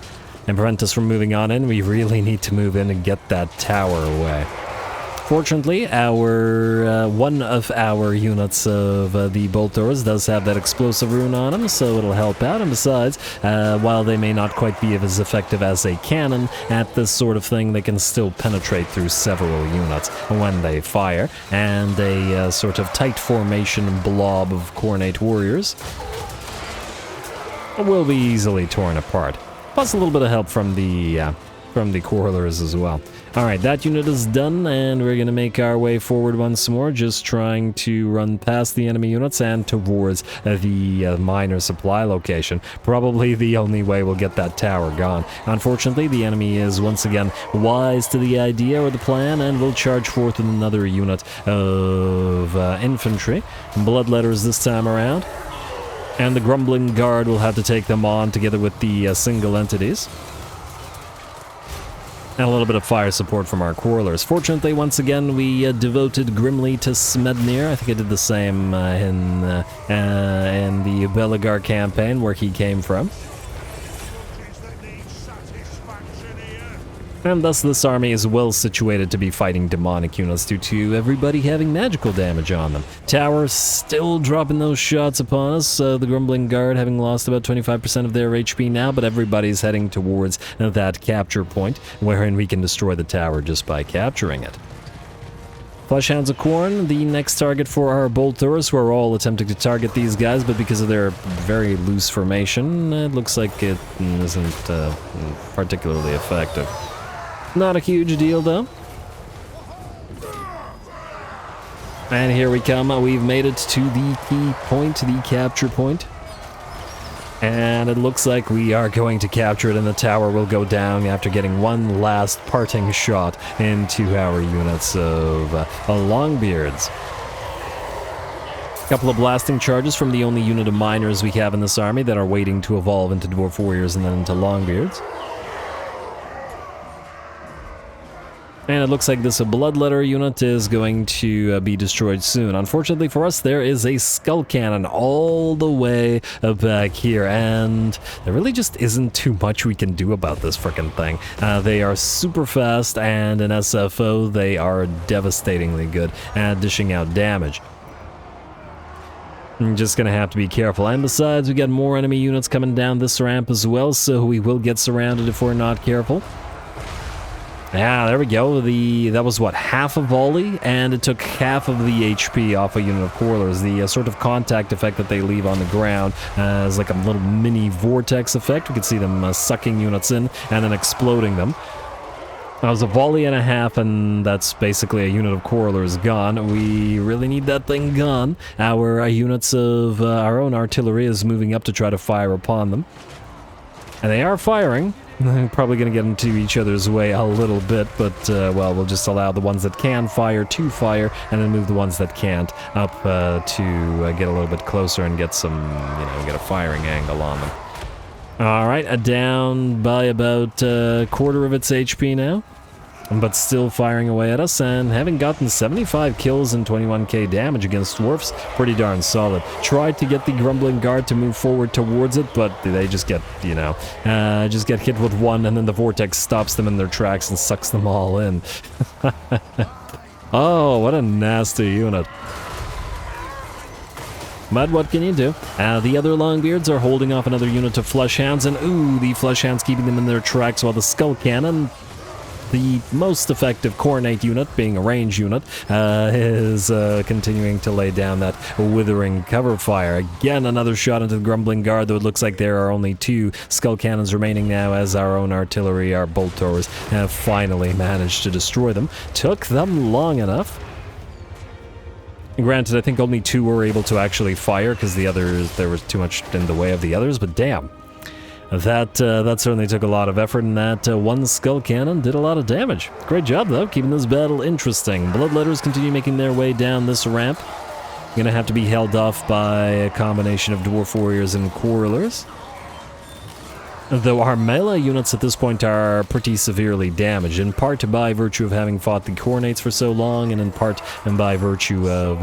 Speaker 1: and prevent us from moving on in. We really need to move in and get that tower away. Fortunately, one of our units of the Boltors does have that explosive rune on them, so it'll help out. And besides, while they may not quite be as effective as a cannon at this sort of thing, they can still penetrate through several units when they fire. And a sort of tight formation blob of Khornate warriors will be easily torn apart. Plus a little bit of help from the Correlers as well. Alright, that unit is done, and we're going to make our way forward once more, just trying to run past the enemy units and towards the miner supply location. Probably the only way we'll get that tower gone. Unfortunately, the enemy is once again wise to the idea or the plan, and will charge forth with another unit of infantry. Bloodletters this time around. And the Grumbling Guard will have to take them on together with the single entities. And a little bit of fire support from our Correlers. Fortunately, once again, we devoted Grimly to Smednir. I think I did the same in the Belagar campaign, where he came from. And thus this army is well situated to be fighting demonic units due to everybody having magical damage on them. Towers still dropping those shots upon us, the Grumbling Guard having lost about 25% of their HP now, but everybody's heading towards that capture point, wherein we can destroy the tower just by capturing it. Fleshhounds of KRON, the next target for our Boltors, who are all attempting to target these guys, but because of their very loose formation, it looks like it isn't particularly effective. Not a huge deal, though. And here we come. We've made it to the key point, the capture point. And it looks like we are going to capture it, and the tower will go down after getting one last parting shot into our units of Longbeards. A couple of blasting charges from the only unit of miners we have in this army that are waiting to evolve into Dwarf Warriors and then into Longbeards. And it looks like this Bloodletter unit is going to be destroyed soon. Unfortunately for us, there is a Skull Cannon all the way back here, and there really just isn't too much we can do about this frickin' thing. They are super fast, and in SFO, they are devastatingly good at dishing out damage. I'm just gonna have to be careful, and besides, we got more enemy units coming down this ramp as well, so we will get surrounded if we're not careful. Yeah, there we go. That was what, half a volley, and it took half of the HP off a unit of Quarrelers. The sort of contact effect that they leave on the ground is like a little mini vortex effect. We can see them sucking units in and then exploding them. That was a volley and a half, and that's basically a unit of Quarrelers gone. We really need that thing gone. Our units of our own artillery is moving up to try to fire upon them. And they are firing. Probably going to get into each other's way a little bit, but, well, we'll just allow the ones that can fire to fire, and then move the ones that can't up to get a little bit closer and get some, get a firing angle on them. Alright, down by about a quarter of its HP now, but still firing away at us, and having gotten 75 kills and 21k damage against dwarfs, pretty darn solid. Tried to get the Grumbling Guard to move forward towards it, but they just get, just get hit with one, and then the vortex stops them in their tracks and sucks them all in. Oh, what a nasty unit. But what can you do? The other Longbeards are holding off another unit of Fleshhounds, and ooh, the Fleshhounds keeping them in their tracks, while the Skull Cannon, the most effective Coronate unit, being a range unit, is continuing to lay down that withering cover fire. Again, another shot into the Grumbling Guard, though it looks like there are only 2 Skull Cannons remaining now, as our own artillery, our bolt throwers, have finally managed to destroy them. Took them long enough. Granted, I think only 2 were able to actually fire, because the others, there was too much in the way of the others, but damn. That certainly took a lot of effort, and that one Skull Cannon did a lot of damage. Great job, though, keeping this battle interesting. Bloodletters continue making their way down this ramp. Gonna have to be held off by a combination of Dwarf Warriors and Quarrelers. Though our melee units at this point are pretty severely damaged, in part by virtue of having fought the Coronates for so long, and in part by virtue of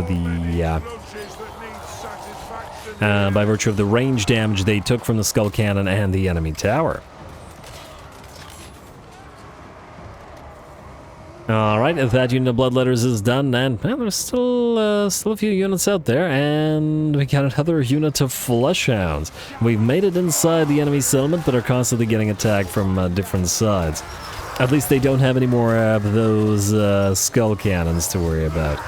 Speaker 1: the range damage they took from the Skull Cannon and the enemy tower. Alright, that unit of Bloodletters is done, and well, there's still a few units out there, and we got another unit of Fleshhounds. We've made it inside the enemy settlement, but are constantly getting attacked from different sides. At least they don't have any more of those Skull Cannons to worry about.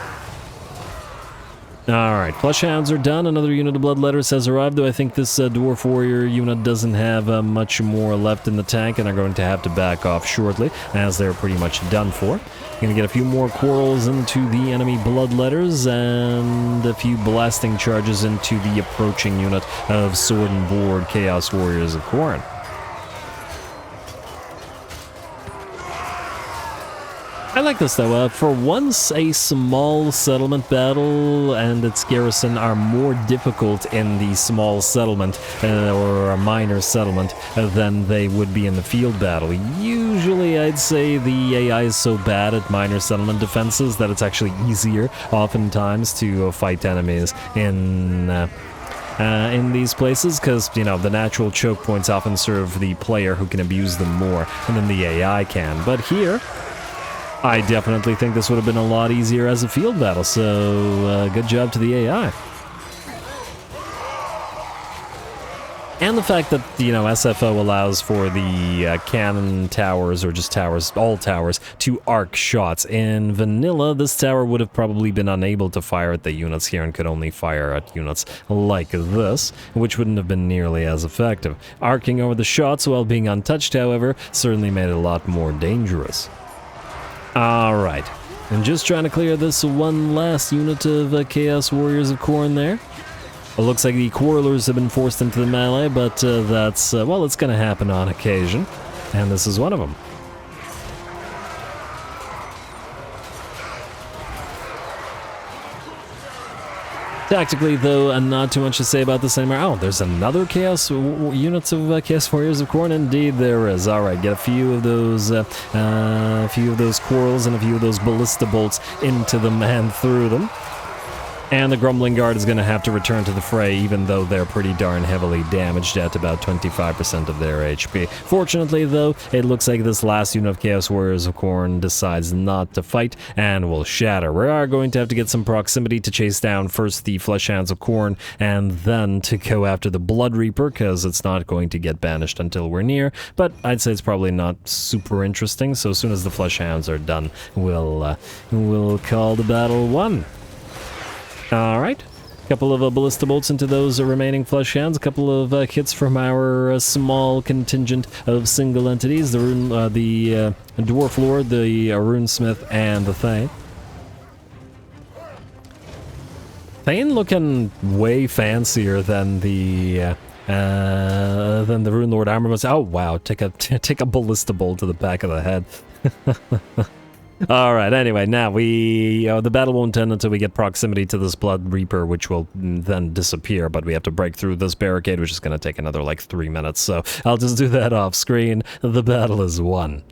Speaker 1: Alright, Fleshhounds are done. Another unit of Bloodletters has arrived, though I think this Dwarf Warrior unit doesn't have much more left in the tank, and are going to have to back off shortly, as they're pretty much done for. Gonna get a few more quarrels into the enemy Bloodletters, and a few blasting charges into the approaching unit of Sword and Board Chaos Warriors of KRON. I like this, though. For once, a small settlement battle and its garrison are more difficult in the small settlement, or a minor settlement, than they would be in the field battle. Usually, I'd say the AI is so bad at minor settlement defenses that it's actually easier, oftentimes, to fight enemies in these places, because, the natural choke points often serve the player who can abuse them more than the AI can. But here, I definitely think this would have been a lot easier as a field battle, so good job to the AI. And the fact that, SFO allows for the cannon towers, or just towers, all towers, to arc shots. In vanilla, this tower would have probably been unable to fire at the units here and could only fire at units like this, which wouldn't have been nearly as effective. Arcing over the shots while being untouched, however, certainly made it a lot more dangerous. Alright, and just trying to clear this one last unit of Chaos Warriors of KRON there. It looks like the Quarrelers have been forced into the melee, but that's, well, it's going to happen on occasion, and this is one of them. Tactically, though, not too much to say about this anymore. Oh, there's another Chaos units of Chaos Warriors of KRON. Indeed, there is. All right, get a few of those quarrels and a few of those ballista bolts into them and through them. And the Grumbling Guard is going to have to return to the fray, even though they're pretty darn heavily damaged at about 25% of their HP. Fortunately, though, it looks like this last unit of Chaos Warriors of KRON decides not to fight and will shatter. We are going to have to get some proximity to chase down first the Fleshhounds of KRON and then to go after the Blood Reaper, because it's not going to get banished until we're near. But I'd say it's probably not super interesting, so as soon as the Fleshhounds are done, we'll call the battle won. Alright, a couple of ballista bolts into those remaining Fleshhounds, a couple of hits from our small contingent of single entities, the Dwarf Lord, the Runesmith, and the Thane. Thane looking way fancier than the Rune Lord armor was. Oh wow, take a ballista bolt to the back of the head. Alright, anyway, now the battle won't end until we get proximity to this Blood Reaper, which will then disappear, but we have to break through this barricade, which is going to take another, like, 3 minutes, so I'll just do that off screen. The battle is won.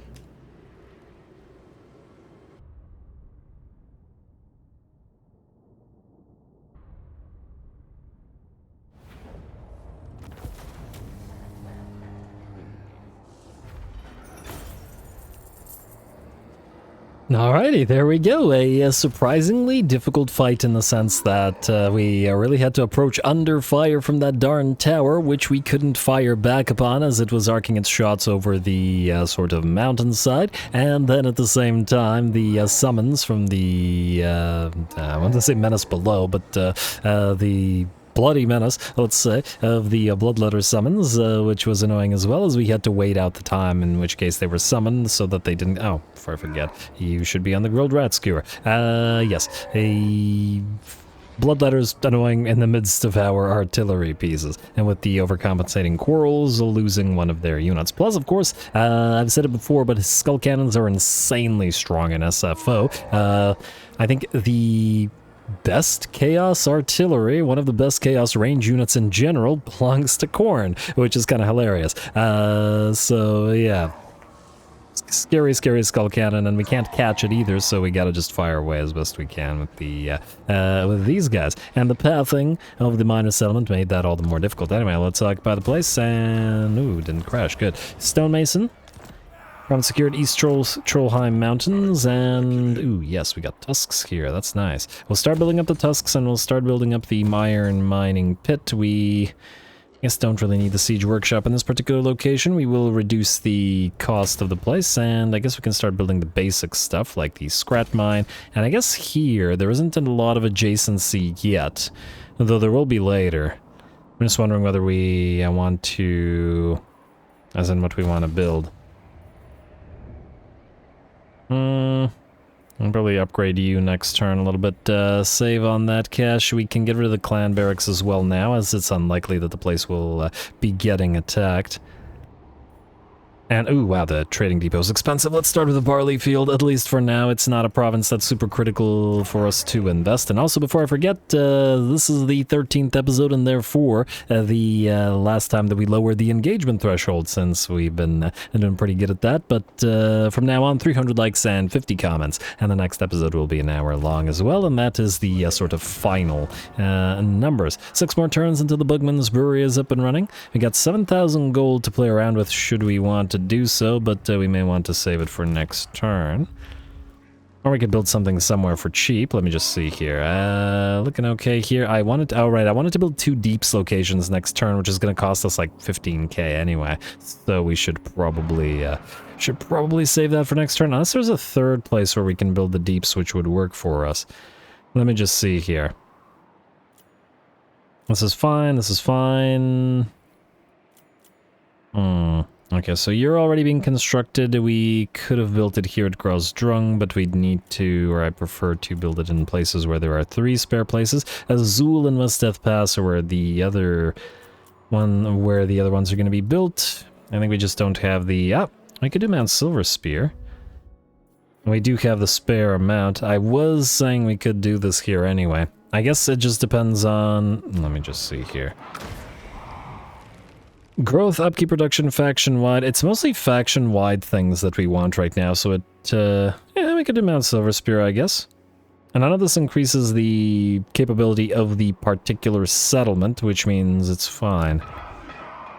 Speaker 1: Alrighty, there we go. A surprisingly difficult fight in the sense that we really had to approach under fire from that darn tower, which we couldn't fire back upon as it was arcing its shots over the sort of mountainside. And then at the same time, the summons from the, I want to say menace below, but the bloody menace, let's say, of the Bloodletter summons, which was annoying as well, as we had to wait out the time in which case they were summoned so that they didn't... Oh, before I forget, you should be on the Grilled Rat Skewer. Yes, a... Bloodletter's annoying in the midst of our artillery pieces, and with the overcompensating quarrels, losing one of their units. Plus, of course, I've said it before, but his skull cannons are insanely strong in SFO. I think the best Chaos Artillery, one of the best Chaos range units in general, belongs to KRON, which is kind of hilarious. So yeah, scary skull cannon, and we can't catch it either, so we gotta just fire away as best we can with the with these guys. And the pathing of the minor settlement made that all the more difficult. Anyway, let's occupy the place, and ooh, didn't crash, good. Stonemason from secured East Trollheim Mountains, and ooh, yes, we got tusks here. That's nice. We'll start building up the tusks, and we'll start building up the iron mining pit. We, I guess, don't really need the siege workshop in this particular location. We will reduce the cost of the place, and I guess we can start building the basic stuff like the scrap mine. And I guess here there isn't a lot of adjacency yet, though there will be later. I'm just wondering whether we want to, as in what we want to build. I'll probably upgrade you next turn a little bit. Save on that cash. We can get rid of the clan barracks as well now, as it's unlikely that the place will be getting attacked. And, ooh, wow, the trading depot is expensive. Let's start with the barley field, at least for now. It's not a province that's super critical for us to invest in. Also, before I forget, this is the 13th episode, and therefore the last time that we lowered the engagement threshold, since we've been doing pretty good at that. But from now on, 300 likes and 50 comments, and the next episode will be an hour long as well, and that is the sort of final numbers. 6 more turns until the Bugman's Brewery is up and running. We got 7,000 gold to play around with should we want to do so, but we may want to save it for next turn. Or we could build something somewhere for cheap. Let me just see here. Looking okay here. I wanted to build 2 deeps locations next turn, which is going to cost us like 15k anyway. So we should probably save that for next turn, unless there's a third place where we can build the deeps, which would work for us. Let me just see here. This is fine. This is fine. Okay, so you're already being constructed. We could have built it here at Grosdrung, but we'd need to, or I prefer to build it in places where there are 3 spare places. Azul and West Death Pass are where the other ones are going to be built. I think we just don't have the... I could do Mount Silver Spear. We do have the spare amount. I was saying we could do this here anyway. I guess it just depends on... Let me just see here. Growth, upkeep, production, faction-wide. It's mostly faction-wide things that we want right now, so it... yeah, we could do Mount Silver Spear, I guess. And none of this increases the capability of the particular settlement, which means it's fine.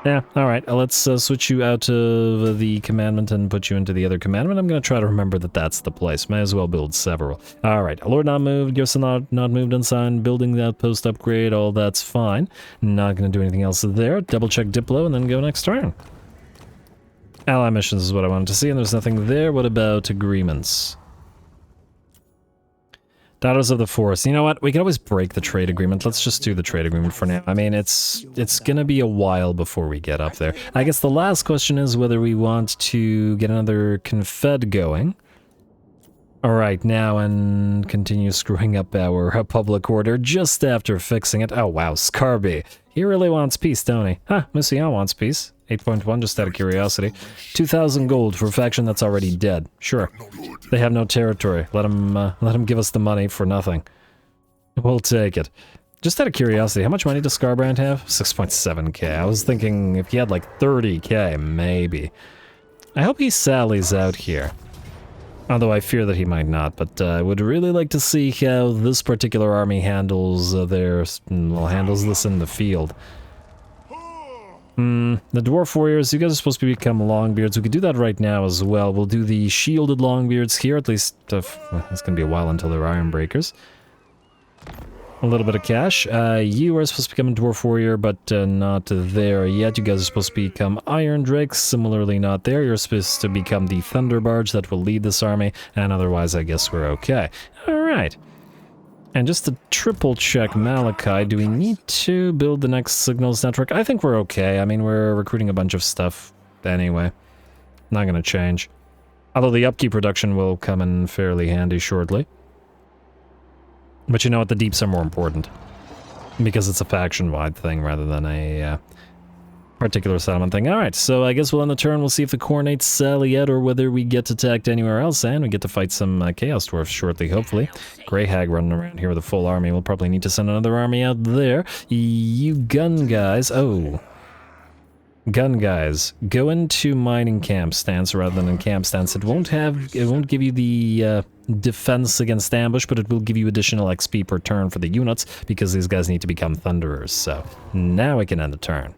Speaker 1: Yeah, alright, let's switch you out of the commandment and put you into the other commandment. I'm gonna try to remember that that's the place. May as well build several. Alright, Lord not moved, Garrison not moved, unsigned, building the outpost upgrade, all that's fine. Not gonna do anything else there. Double check Diplo and then go next turn. Ally missions is what I wanted to see, and there's nothing there. What about agreements? Daughters of the Forest. You know what? We can always break the trade agreement. Let's just do the trade agreement for now. I mean, it's gonna be a while before we get up there. I guess the last question is whether we want to get another Confed going. Alright, now and continue screwing up our public order just after fixing it. Oh wow, Scarby. He really wants peace, don't he? Huh, Mission wants peace. 8.1, just out of curiosity. 2,000 gold for a faction that's already dead. Sure. They have no territory. Let them give us the money for nothing. We'll take it. Just out of curiosity, how much money does Scarbrand have? 6.7k. I was thinking if he had like 30k, maybe. I hope he sallies out here. Although I fear that he might not, but I would really like to see how this particular army handles handles this in the field. The Dwarf Warriors, you guys are supposed to become Longbeards. We could do that right now as well. We'll do the shielded Longbeards here, at least it's gonna be a while until they're Ironbreakers. A little bit of cash. You are supposed to become a Dwarf Warrior, but not there yet. You guys are supposed to become Iron Drakes, similarly not there. You're supposed to become the Thunder Barge that will lead this army, and otherwise I guess we're okay. Alright. And just to triple check Malachi, do we need to build the next signals network? I think we're okay. I mean, we're recruiting a bunch of stuff anyway. Not gonna change. Although the upkeep reduction will come in fairly handy shortly. But you know what, the deeps are more important. Because it's a faction-wide thing rather than a particular settlement thing. Alright, so I guess we'll end the turn. We'll see if the Coronates sally yet or whether we get attacked anywhere else. And we get to fight some Chaos Dwarfs shortly, hopefully. Grey Hag running around here with a full army. We'll probably need to send another army out there. You gun guys. Oh. Gun guys. Go into mining camp stance rather than in camp stance. It won't give you the defense against ambush, but it will give you additional XP per turn for the units because these guys need to become Thunderers. So now we can end the turn.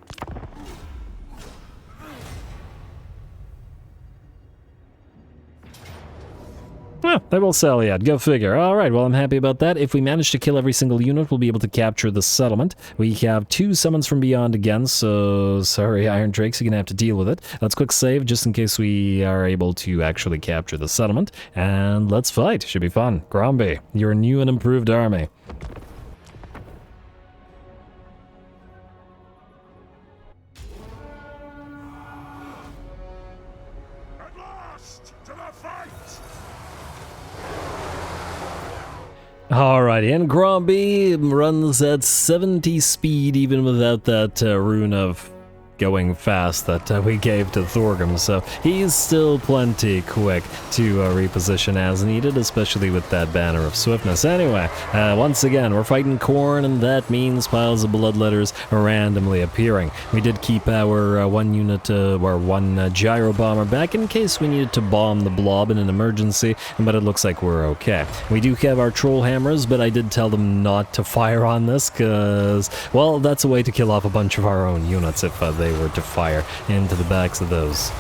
Speaker 1: Oh, they will sally out. Go figure. Alright, well I'm happy about that. If we manage to kill every single unit, we'll be able to capture the settlement. We have 2 summons from beyond again, so sorry Iron Drakes, you're gonna have to deal with it. Let's quick save just in case we are able to actually capture the settlement. And let's fight. Should be fun. Gromby, your new and improved army. Alrighty, and Gromby runs at 70 speed even without that rune of going fast that we gave to Thorgrim, so he's still plenty quick to reposition as needed, especially with that banner of swiftness. Anyway, once again, we're fighting KRON, and that means piles of bloodletters randomly appearing. We did keep our one gyro bomber back in case we needed to bomb the blob in an emergency, but it looks like we're okay. We do have our troll hammers, but I did tell them not to fire on this, because, well, that's a way to kill off a bunch of our own units if they were to fire into the backs of those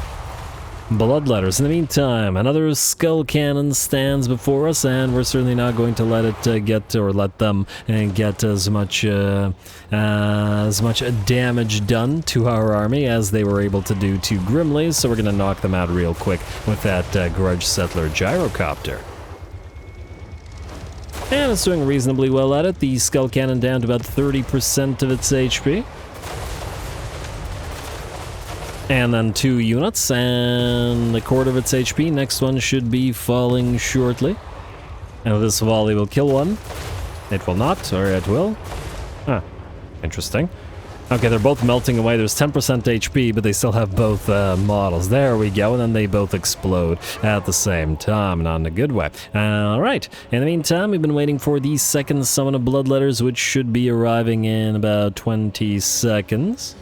Speaker 1: bloodletters. In the meantime, another skull cannon stands before us, and we're certainly not going to let it get them get as much damage done to our army as they were able to do to Grimley's, so we're going to knock them out real quick with that Grudge Settler gyrocopter. And it's doing reasonably well at it. The skull cannon down to about 30% of its HP. And then 2 units, and a quarter of its HP. Next one should be falling shortly. And this volley will kill one. It will not, or it will. Huh. Interesting. Okay, they're both melting away. There's 10% HP, but they still have both models. There we go, and then they both explode at the same time, not in a good way. Alright, in the meantime, we've been waiting for the second summon of Bloodletters, which should be arriving in about 20 seconds.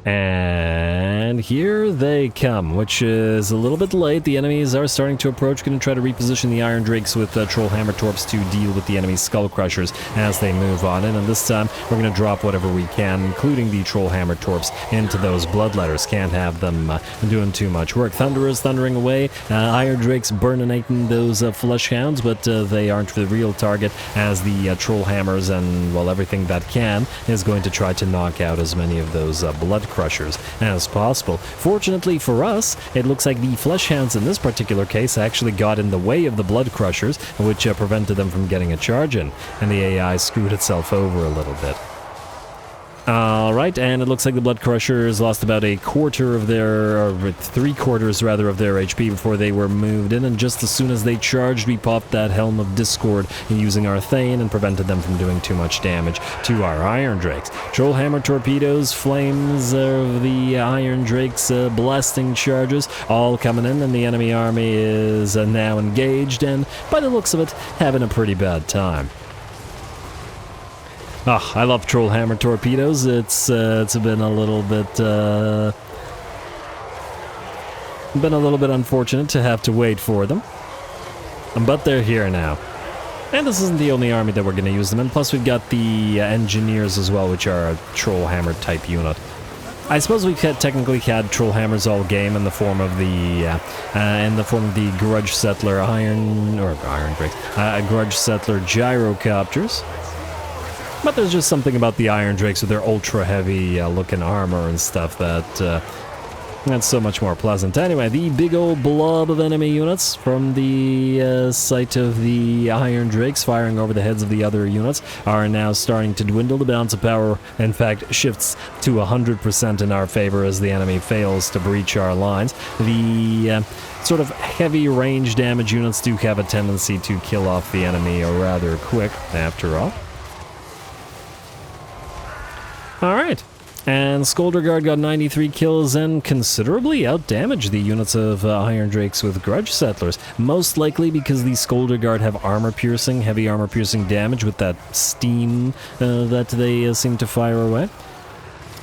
Speaker 1: And here they come, which is a little bit late. The enemies are starting to approach. Going to try to reposition the Iron Drakes with Trollhammer Torps to deal with the enemy Skull Crushers as they move on in. And this time, we're going to drop whatever we can, including the Trollhammer Torps, into those Bloodletters. Can't have them doing too much work. Thunderers thundering away. Iron Drakes burninating those Flesh Hounds, but they aren't the real target, as the Trollhammers and, well, everything that can is going to try to knock out as many of those Blood Crushers as possible. Fortunately for us, it looks like the Flesh Hounds in this particular case actually got in the way of the Blood Crushers, which prevented them from getting a charge in, and the AI screwed itself over a little bit. Alright, and it looks like the Blood Crushers lost about a quarter of their, or 3/4 rather, of their HP before they were moved in, and just as soon as they charged, we popped that Helm of Discord using our Thane and prevented them from doing too much damage to our Iron Drakes. Trollhammer Torpedoes, Flames of the Iron Drakes, blasting charges, all coming in, and the enemy army is now engaged, and by the looks of it, having a pretty bad time. Oh, I love Trollhammer Torpedoes. It's been a little bit unfortunate to have to wait for them, but they're here now. And this isn't the only army that we're going to use them in. Plus, we've got the Engineers as well, which are a Trollhammer type unit. I suppose we've technically had Trollhammers all game in the form of the Grudge Settler Iron Drakes, Grudge Settler Gyrocopters. But there's just something about the Iron Drakes with their ultra-heavy looking armor and stuff that's so much more pleasant. Anyway, the big old blob of enemy units from the site of the Iron Drakes firing over the heads of the other units are now starting to dwindle. The balance of power, in fact, shifts to 100% in our favor as the enemy fails to breach our lines. The sort of heavy range damage units do have a tendency to kill off the enemy rather quick, after all. Alright, and Skulderguard got 93 kills and considerably outdamaged the units of Iron Drakes with Grudge Settlers, most likely because the Skulderguard have heavy armor piercing damage with that steam that they seem to fire away.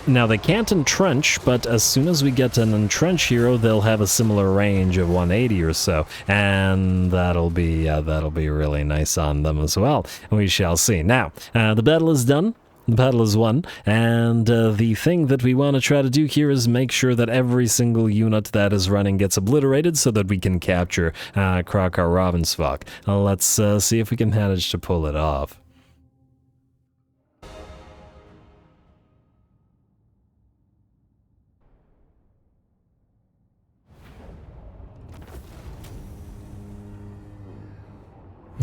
Speaker 1: Now, they can't entrench, but as soon as we get an entrench hero, they'll have a similar range of 180 or so, and that'll be really nice on them as well. We shall see. Now, the battle is done. The battle is won, and the thing that we want to try to do here is make sure that every single unit that is running gets obliterated so that we can capture Krakar-Ravensvok. Let's see if we can manage to pull it off.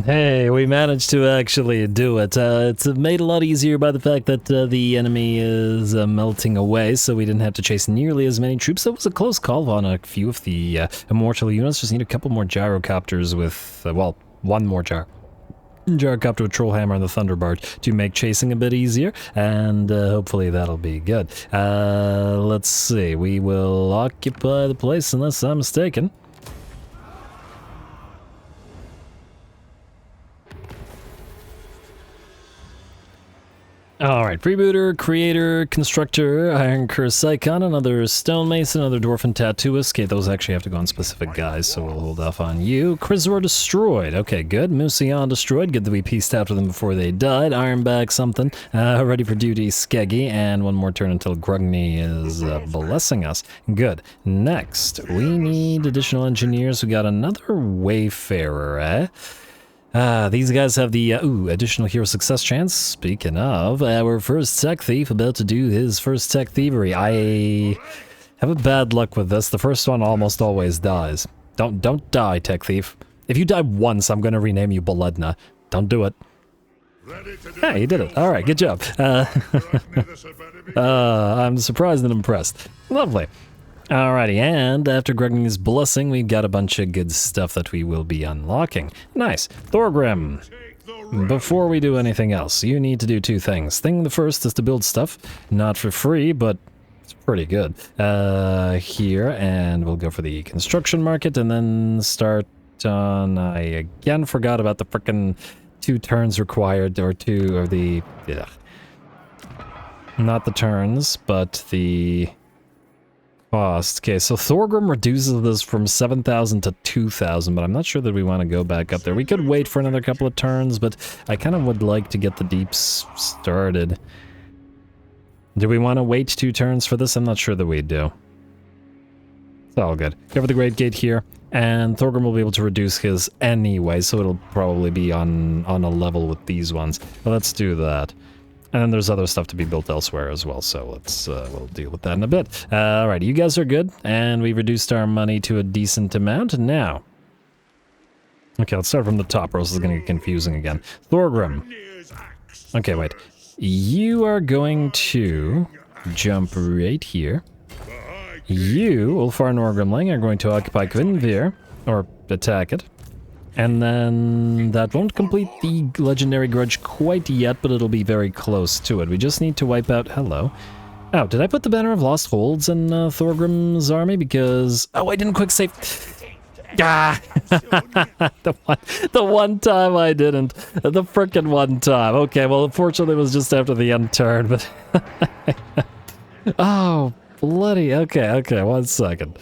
Speaker 1: Hey, we managed to actually do it. It's made a lot easier by the fact that the enemy is melting away, so we didn't have to chase nearly as many troops. That was a close call on a few of the immortal units. Just need a couple more gyrocopters with, well, one more gyrocopter with Trollhammer and the Thunderbird to make chasing a bit easier, and hopefully that'll be good. Let's see, we will occupy the place unless I'm mistaken. Alright, Freebooter, Creator, Constructor, Iron Curse Psychon, another Stonemason, another Dwarfen Tattooist. Okay, those actually have to go on specific guys, so we'll hold off on you. Krizor Destroyed. Okay, good. Musion Destroyed. Good that we pieced after them before they died. Ironback something. Ready for duty, Skeggy. And one more turn until Grugny is blessing us. Good. Next, we need additional engineers. We got another Wayfarer, eh? These guys have the, additional hero success chance. Speaking of, our first tech thief about to do his first tech thievery. I have a bad luck with this. The first one almost always dies. Don't die, tech thief. If you die once, I'm gonna rename you Beledna. Don't do it. Hey, you did it. Alright, good job. I'm surprised and impressed. Lovely. Alrighty, and after Grugny's blessing, we've got a bunch of good stuff that we will be unlocking. Nice. Thorgrim.
Speaker 2: the realm.
Speaker 1: before we do anything else, you need to do two things. Thing the first is to build stuff, not for free, but it's pretty good. Here, and we'll go for the construction market, and then start on... I again forgot about the frickin' 2 turns required, or 2 of the... Yeah. Not the turns, but the... cost. Okay, so Thorgrim reduces this from 7,000 to 2,000, but I'm not sure that we want to go back up there. We could wait for another couple of turns, but I kind of would like to get the deeps started. Do we want to wait 2 turns for this? I'm not sure that we do. It's all good. Go for the Great Gate here, and Thorgrim will be able to reduce his anyway, so it'll probably be on a level with these ones. But let's do that. And then there's other stuff to be built elsewhere as well, so let's we'll deal with that in a bit. Alright, you guys are good, and we reduced our money to a decent amount. Now, okay, let's start from the top, or else it's going to get confusing again. Thorgrim. Okay, wait. You are going to jump right here. You, Ulfar Norgrimling, are going to occupy Kvinvir, or attack it. And then that won't complete the legendary grudge quite yet, but it'll be very close to it. We just need to wipe out... Hello. Oh, did I put the Banner of Lost Holds in Thorgrim's army? Because... Oh, I didn't quick save... Ah! the one time I didn't. The frickin' one time. Okay, well, unfortunately it was just after the end turn, but... Oh, bloody... Okay, 1 second.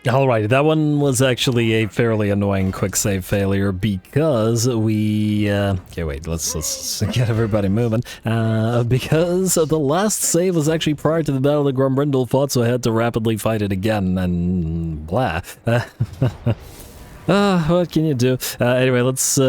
Speaker 1: Alright, that one was actually a fairly annoying quick save failure because we... okay, wait, let's get everybody moving. Because the last save was actually prior to the battle that Grombrindle fought, so I had to rapidly fight it again, and blah. What can you do? Anyway, let's...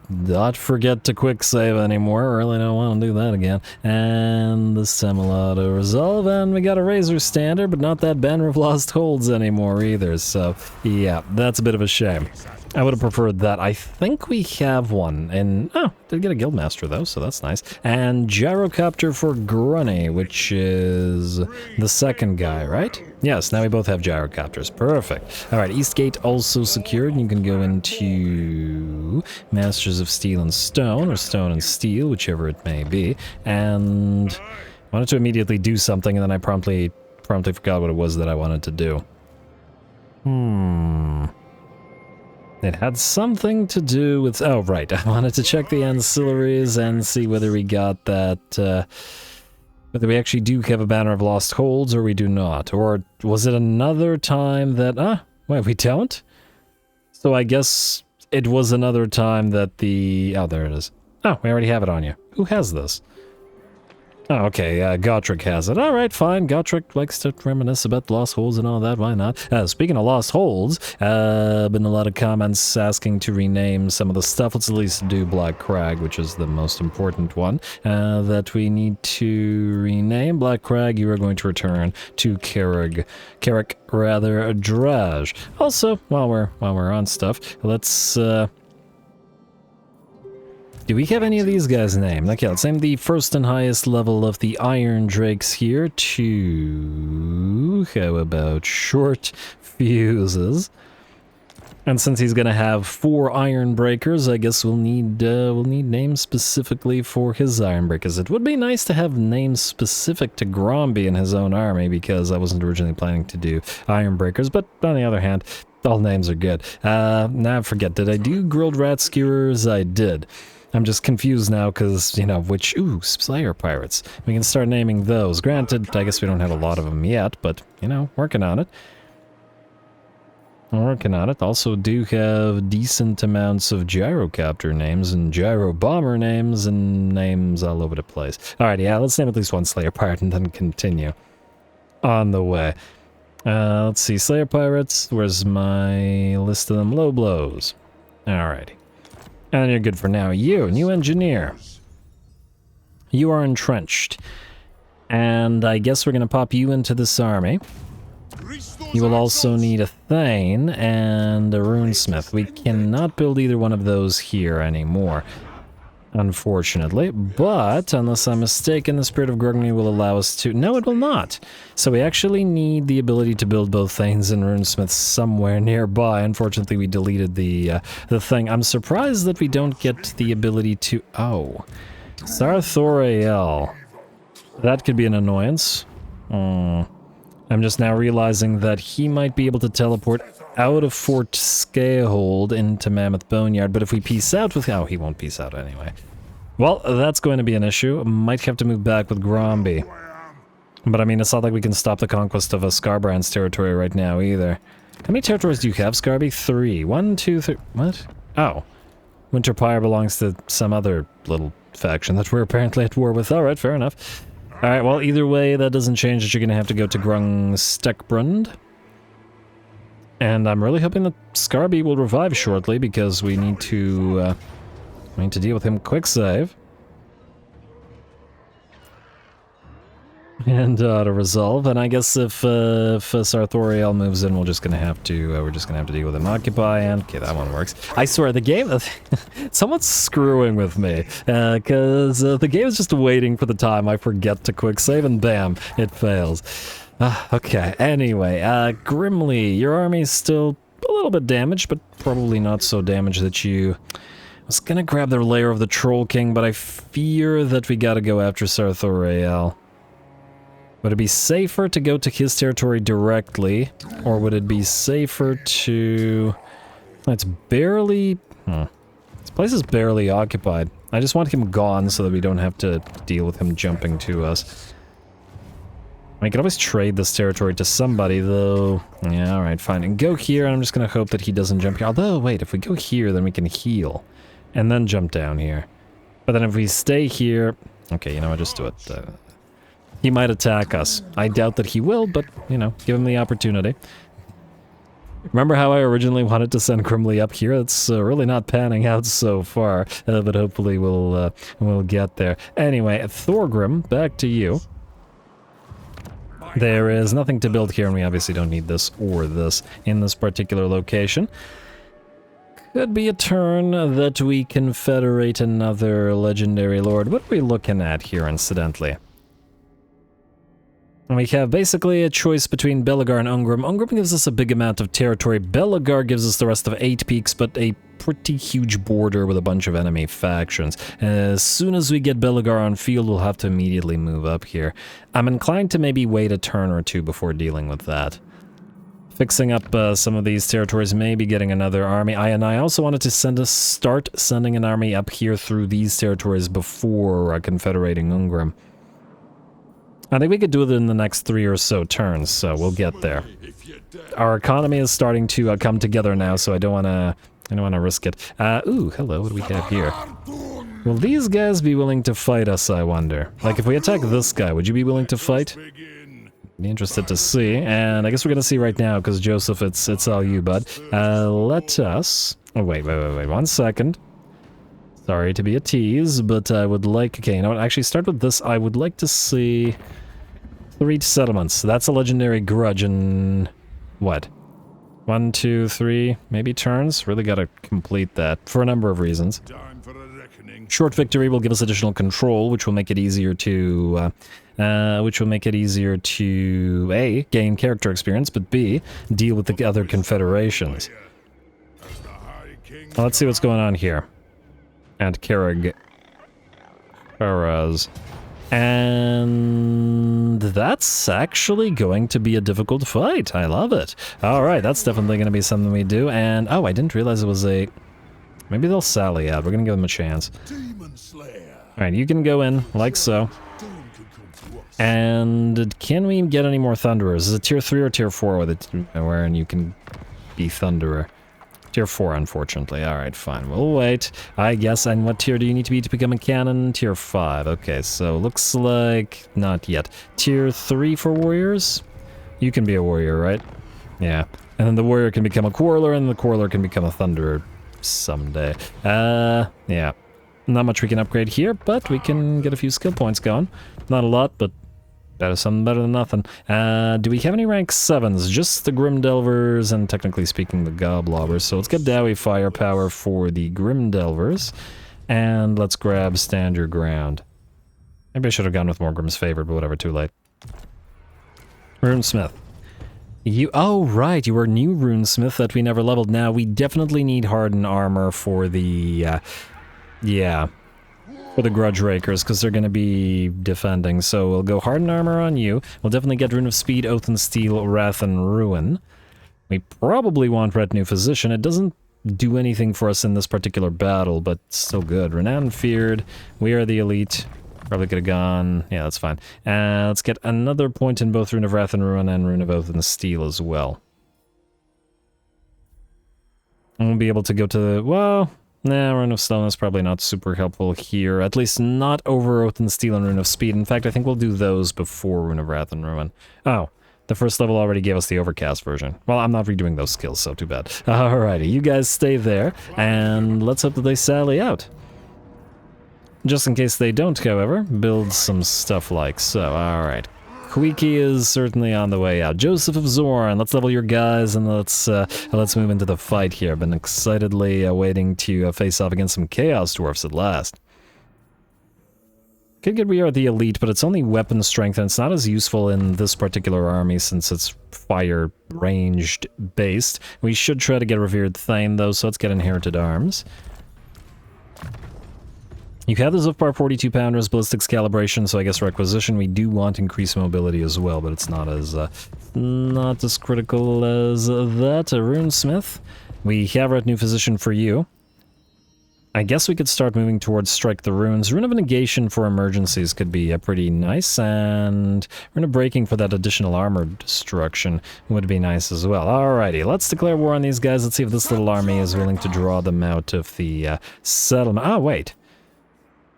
Speaker 1: not forget to quick save anymore. I really don't want to do that again. And this time we'll auto resolve, and we got a Razor Standard, but not that Banner of Lost Holds anymore either. So yeah, that's a bit of a shame. I would have preferred that. I think we have one, and oh, did get a Guildmaster though, so that's nice. And Gyrocopter for Grunny, which is the second guy, right? Yes, now we both have Gyrocopters. Perfect. All right, Eastgate also secured, and you can go into Masters of Steel and Stone, or Stone and Steel, whichever it may be. And I wanted to immediately do something, and then I promptly forgot what it was that I wanted to do. It had something to do with... Oh, right. I wanted to check the ancillaries and see whether we got that... whether we actually do have a Banner of Lost Holds or we do not. Or was it another time that... wait, we don't? So I guess it was another time that the... Oh, there it is. Oh, we already have it on you. Who has this? Oh, okay, Gotrek has it. Alright, fine. Gotrek likes to reminisce about Lost Holds and all that, why not? Speaking of Lost Holds, been a lot of comments asking to rename some of the stuff. Let's at least do Black Crag, which is the most important one, that we need to rename. Black Crag, you are going to return to Karak Draj. Also, while we're on stuff, let's, do we have any of these guys named? Okay, let's name the first and highest level of the Iron Drakes here to... How about Short Fuses? And since he's gonna have 4 Iron Breakers, I guess we'll need names specifically for his Iron Breakers. It would be nice to have names specific to Gromby in his own army, because I wasn't originally planning to do Iron Breakers, but on the other hand, all names are good. Now I forget, did I do Grilled Rat Skewers? I did. I'm just confused now because, you know, which... Ooh, Slayer Pirates. We can start naming those. Granted, I guess we don't have a lot of them yet, but, you know, working on it. Also do have decent amounts of Gyrocopter names and Gyro Bomber names and names all over the place. Alright, yeah, let's name at least one Slayer Pirate and then continue on the way. Let's see, Slayer Pirates. Where's my list of them? Low Blows. Alrighty. And you're good for now. You, new engineer. You are entrenched. And I guess we're going to pop you into this army. You will also need a Thane and a Runesmith. We cannot build either one of those here anymore. unfortunately. But, unless I'm mistaken, the Spirit of Grugny will allow us to... No, it will not. So we actually need the ability to build both Thanes and Runesmiths somewhere nearby. Unfortunately, we deleted the thing. I'm surprised that we don't get the ability to... Oh. Sarthorael. That could be an annoyance. I'm just now realizing that he might be able to teleport out of Fort Scaehold into Mammoth Boneyard, but if we peace out with... Oh, he won't peace out anyway. Well, that's going to be an issue. Might have to move back with Gromby. But I mean, it's not like we can stop the conquest of a Scarbrand's territory right now either. How many territories do you have, Scarby? 3. 1, 2, 3... What? Oh. Winterpire belongs to some other little faction that we're apparently at war with. Alright, fair enough. Alright, well, either way, that doesn't change that you're going to have to go to Grungstekbrund. And I'm really hoping that Scarby will revive shortly, because we need to deal with him quick save. And to resolve, and I guess if Sarthorael moves in, we're just gonna have to deal with him. Occupy, and okay, that one works. I swear, the game, someone's screwing with me, because the game is just waiting for the time I forget to quick save, and bam, it fails. Okay, anyway, Grimly, your army's still a little bit damaged, but probably not so damaged that you... I was gonna grab the lair of the Troll King, but I fear that we gotta go after Sarthorael. Would it be safer to go to his territory directly, or would it be safer to... It's barely... This place is barely occupied. I just want him gone so that we don't have to deal with him jumping to us. I can always trade this territory to somebody, though. Yeah, alright, fine. And go here, and I'm just gonna hope that he doesn't jump here. Although, wait, if we go here, then we can heal. And then jump down here. But then if we stay here... Okay, you know what, just do it. He might attack us. I doubt that he will, but, you know, give him the opportunity. Remember how I originally wanted to send Grimly up here? It's really not panning out so far, but hopefully we'll get there. Anyway, Thorgrim, back to you. There is nothing to build here, and we obviously don't need this or this in this particular location. Could be a turn that we confederate another legendary lord. What are we looking at here, incidentally? We have basically a choice between Belegar and Ungrim. Ungrim gives us a big amount of territory. Belegar gives us the rest of 8 peaks, but a pretty huge border with a bunch of enemy factions. As soon as we get Belegar on field, we'll have to immediately move up here. I'm inclined to maybe wait a turn or two before dealing with that. Fixing up some of these territories, maybe getting another army. I also wanted to start sending an army up here through these territories before confederating Ungrim. I think we could do it in the next 3 or so turns, so we'll get there. Our economy is starting to come together now, so I don't want to risk it. Ooh, hello, what do we have here? Will these guys be willing to fight us, I wonder? Like, if we attack this guy, would you be willing to fight? Be interested to see, and I guess we're gonna see right now, because Joseph, it's all you, bud. Let us... Oh, wait, 1 second. Sorry to be a tease, but I would like... Okay, you know what, actually start with this. I would like to see 3 settlements. That's a legendary grudge and... What? 1, 2, 3, maybe turns? Really gotta complete that, for a number of reasons. Short victory will give us additional control, which will make it easier to... A, gain character experience, but B, deal with the other confederations. Well, let's see what's going on here. And Karaz. And that's actually going to be a difficult fight. I love it. Alright, that's definitely going to be something we do. And, oh, I didn't realize it was a... Maybe they'll sally out. We're going to give them a chance. Alright, you can go in, like so. And can we get any more Thunderers? Is it tier 3 or tier 4 with it, wherein you can be Thunderer? Tier 4, unfortunately. Alright, fine. We'll wait, I guess. And what tier do you need to be to become a cannon? Tier 5. Okay, so looks like... Not yet. Tier 3 for warriors? You can be a warrior, right? Yeah. And then the warrior can become a quarreler, and the quarreler can become a thunderer someday. Yeah. Not much we can upgrade here, but we can get a few skill points going. Not a lot, but... something better than nothing. Do we have any rank 7s? Just the Grimdelvers and, technically speaking, the Goblobbers. So let's get Dowie Firepower for the Grimdelvers. And let's grab Stand Your Ground. Maybe I should have gone with Morgrim's Favorite, but whatever, too late. Runesmith. Oh, right, you were a new Runesmith that we never leveled. Now, we definitely need Hardened Armor for the, for the Grudge Rakers, because they're going to be defending. So we'll go Hardened Armor on you. We'll definitely get Rune of Speed, Oath and Steel, Wrath and Ruin. We probably want Retinue Physician. It doesn't do anything for us in this particular battle, but still good. Renowned Feared. We are the elite. Probably could have gone. Yeah, that's fine. Let's get another point in both Rune of Wrath and Ruin and Rune of Oath and Steel as well. And we'll be able to go to the... Well, nah, Rune of Stone is probably not super helpful here. At least not over Oath and Steel and Rune of Speed. In fact, I think we'll do those before Rune of Wrath and Ruin. Oh, the first level already gave us the Overcast version. Well, I'm not redoing those skills, so too bad. Alrighty, you guys stay there, and let's hope that they sally out. Just in case they don't, however, build some stuff like so. Alright. Queeky is certainly on the way out. Joseph of Zorn, let's level your guys and let's move into the fight here. Been excitedly waiting to face off against some Chaos Dwarfs at last. Could get we are the elite, but it's only weapon strength and it's not as useful in this particular army since it's fire ranged based. We should try to get Revered Thane though, so let's get Inherited Arms. You have the Zufbar 42 pounders, ballistics calibration, so I guess requisition. We do want increased mobility as well, but it's not as critical as that. A Runesmith. We have Retinue Physician for you. I guess we could start moving towards Strike the Runes. Rune of Negation for emergencies could be pretty nice, and Rune of Breaking for that additional armor destruction would be nice as well. Alrighty, let's declare war on these guys. Let's see if this little army is willing to draw them out of the settlement. Ah, wait.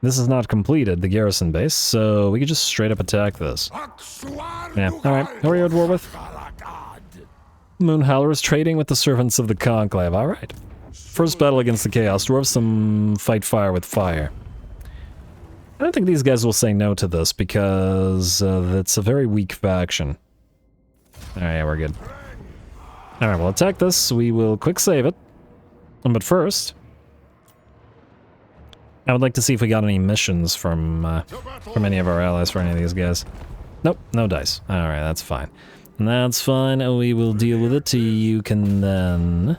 Speaker 1: This is not completed, the garrison base, so we could just straight up attack this. Yeah, alright. Who are you at war with? Moonhowler is trading with the servants of the Conclave. Alright. First battle against the Chaos Dwarfs, some fight fire with fire. I don't think these guys will say no to this, because it's a very weak faction. Alright, yeah, we're good. Alright, we'll attack this. We will quick save it. But first... I would like to see if we got any missions from any of our allies for any of these guys. Nope, no dice. Alright, that's fine. That's fine, we will deal with it. You can then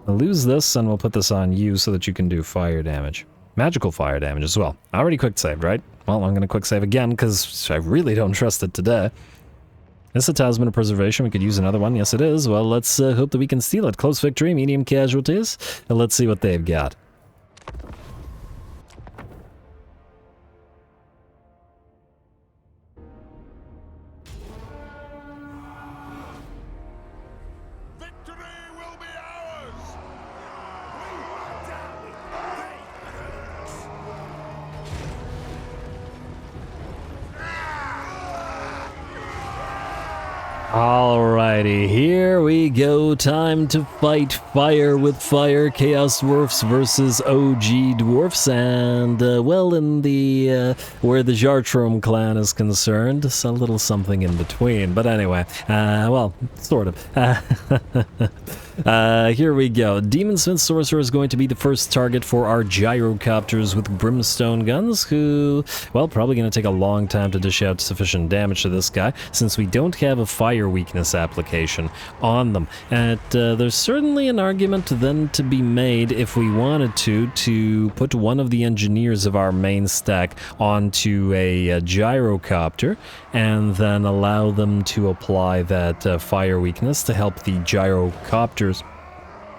Speaker 1: lose this, and we'll put this on you so that you can do fire damage. Magical fire damage as well. I already quick saved, right? Well, I'm going to quick save again, because I really don't trust it today. This is a Talisman of Preservation. We could use another one. Yes, it is. Well, let's hope that we can steal it. Close victory, medium casualties. And let's see what they've got. Alrighty, here we go. Time to fight fire with fire. Chaos Dwarfs versus OG Dwarfs, and well, in the where the Jartrom clan is concerned, it's a little something in between. But anyway, well, sort of. Here we go. Demon Smith Sorcerer is going to be the first target for our gyrocopters with brimstone guns, who, well, probably going to take a long time to dish out sufficient damage to this guy, since we don't have a fire weakness application on them. And there's certainly an argument then to be made, if we wanted to put one of the engineers of our main stack onto a gyrocopter, and then allow them to apply that fire weakness to help the gyrocopters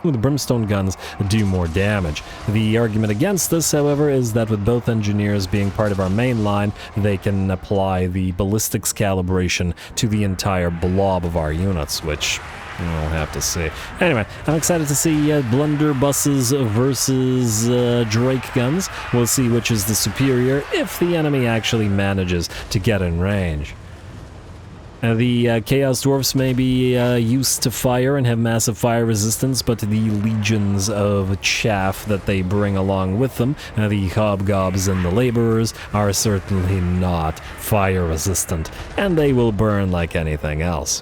Speaker 1: with the brimstone guns do more damage. The argument against this, however, is that with both engineers being part of our main line, they can apply the ballistics calibration to the entire blob of our units, which we'll have to see. Anyway, I'm excited to see blunderbusses versus Drake guns. We'll see which is the superior if the enemy actually manages to get in range. The Chaos Dwarfs may be used to fire and have massive fire resistance, but the legions of chaff that they bring along with them, the Hobgobs and the Laborers, are certainly not fire resistant, and they will burn like anything else.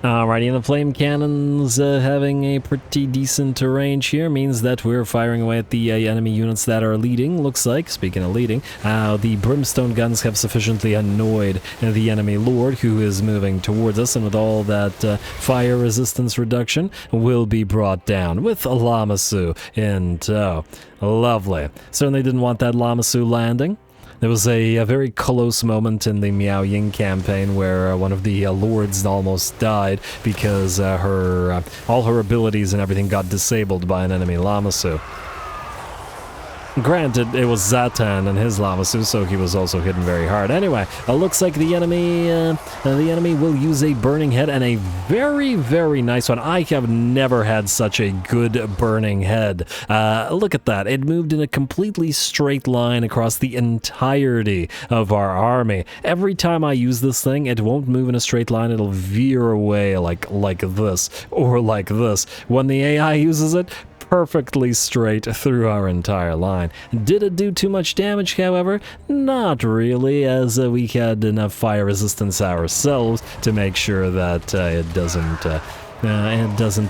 Speaker 1: Alrighty, and the flame cannons having a pretty decent range here means that we're firing away at the enemy units that are leading, looks like. Speaking of leading, the brimstone guns have sufficiently annoyed the enemy lord, who is moving towards us, and with all that fire resistance reduction, will be brought down with a Lamassu in tow. Lovely. Certainly didn't want that Lamassu landing. There was a very close moment in the Miao Ying campaign where one of the lords almost died because all her abilities and everything got disabled by an enemy Lamassu. Granted, it was Zatan and his Lamassu, so he was also hidden very hard. Anyway, it looks like the enemy will use a burning head, and a very, very nice one. I have never had such a good burning head. Look at that. It moved in a completely straight line across the entirety of our army. Every time I use this thing, it won't move in a straight line. It'll veer away like this or like this. When the AI uses it, perfectly straight through our entire line. Did it do too much damage, however? Not really, as we had enough fire resistance ourselves to make sure that it doesn't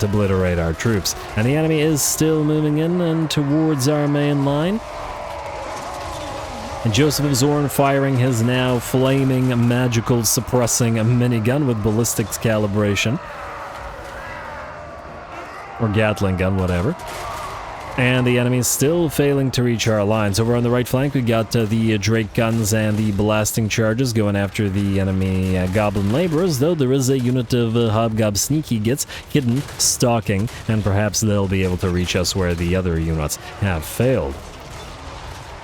Speaker 1: obliterate our troops. And the enemy is still moving in and towards our main line. And Joseph of Zorn firing his now flaming, magical, suppressing minigun with ballistics calibration. Or Gatling gun, whatever. And the enemy is still failing to reach our lines. Over on the right flank, we got the Drake guns and the blasting charges going after the enemy goblin laborers, though there is a unit of hobgob sneaky gets hidden, stalking, and perhaps they'll be able to reach us where the other units have failed.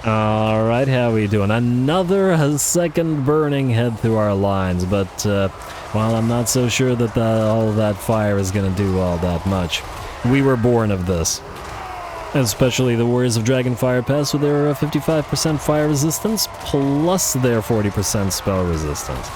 Speaker 1: Alright, how we doing? Another second burning head through our lines, but well, I'm not so sure that all of that fire is going to do all that much. We were born of this. Especially the Warriors of Dragonfire Pass with their 55% fire resistance, plus their 40% spell resistance.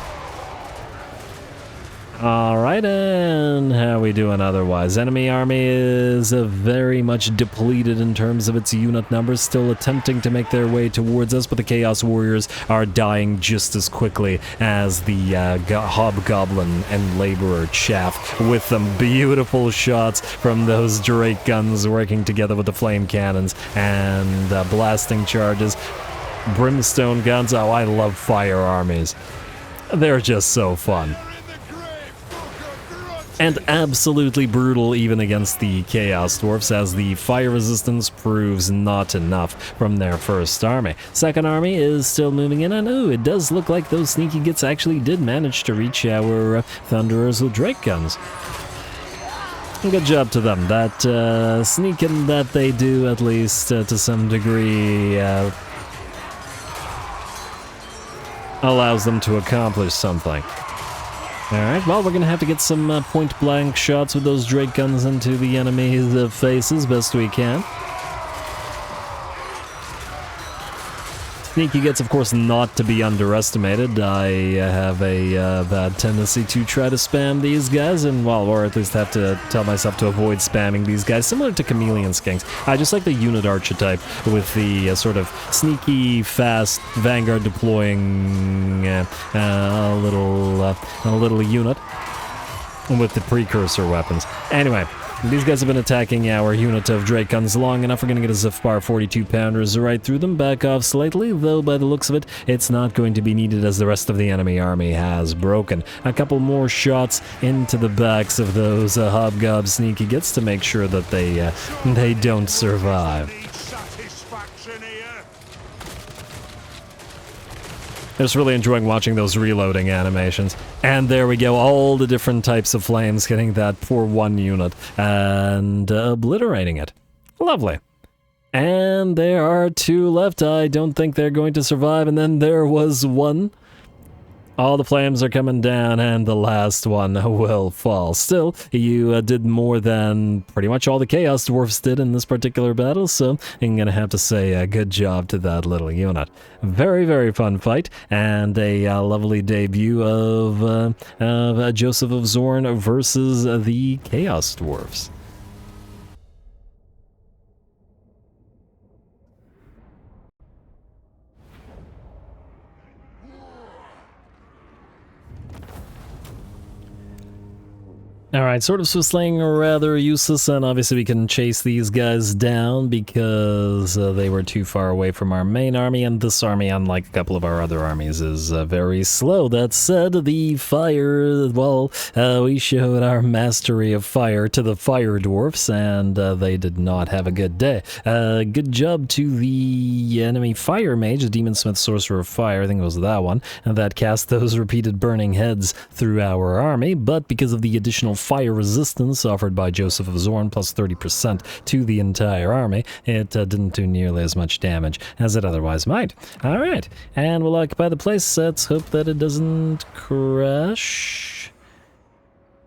Speaker 1: Alright, and how we doing otherwise? Enemy army is very much depleted in terms of its unit numbers, still attempting to make their way towards us, but the Chaos Warriors are dying just as quickly as the Hobgoblin and Laborer chaff, with some beautiful shots from those Drake guns working together with the flame cannons and blasting charges. Brimstone guns, oh, I love fire armies. They're just so fun. And absolutely brutal even against the Chaos Dwarfs, as the fire resistance proves not enough from their first army. Second army is still moving in, and ooh, it does look like those sneaky gits actually did manage to reach our Thunderers with Drake guns. Good job to them. That sneaking that they do, at least to some degree, allows them to accomplish something. Alright, well, we're going to have to get some point-blank shots with those Drake guns into the enemy's faces best we can. Sneaky gets, of course, not to be underestimated. I have a bad tendency to try to spam these guys, and, well, or at least have to tell myself to avoid spamming these guys, similar to Chameleon Skinks. I just like the unit archetype with the sort of sneaky, fast, vanguard deploying little unit with the precursor weapons. Anyway, these guys have been attacking our unit of Drake guns long enough. We're going to get a Zephyr 42-pounders right through them, back off slightly, though by the looks of it, it's not going to be needed as the rest of the enemy army has broken. A couple more shots into the backs of those Hobgob sneaky gits to make sure that they don't survive. Just really enjoying watching those reloading animations. And there we go, all the different types of flames hitting that poor one unit and obliterating it. Lovely. And there are two left. I don't think they're going to survive. And then there was one. All the flames are coming down, and the last one will fall. Still, you did more than pretty much all the Chaos Dwarfs did in this particular battle, so I'm going to have to say a good job to that little unit. Very, very fun fight, and a lovely debut of Joseph of Zorn versus the Chaos Dwarfs. Alright, sort of Swiss slaying rather useless, and obviously we can chase these guys down because they were too far away from our main army, and this army, unlike a couple of our other armies, is very slow. That said, the fire, well, we showed our mastery of fire to the fire dwarfs, and they did not have a good day. Good job to the enemy fire mage, the demon smith sorcerer of fire, I think it was that one, and that cast those repeated burning heads through our army, but because of the additional fire resistance offered by Joseph of Zorn, plus 30% to the entire army, it didn't do nearly as much damage as it otherwise might. Alright, and we'll occupy the place. Let's hope that it doesn't crash.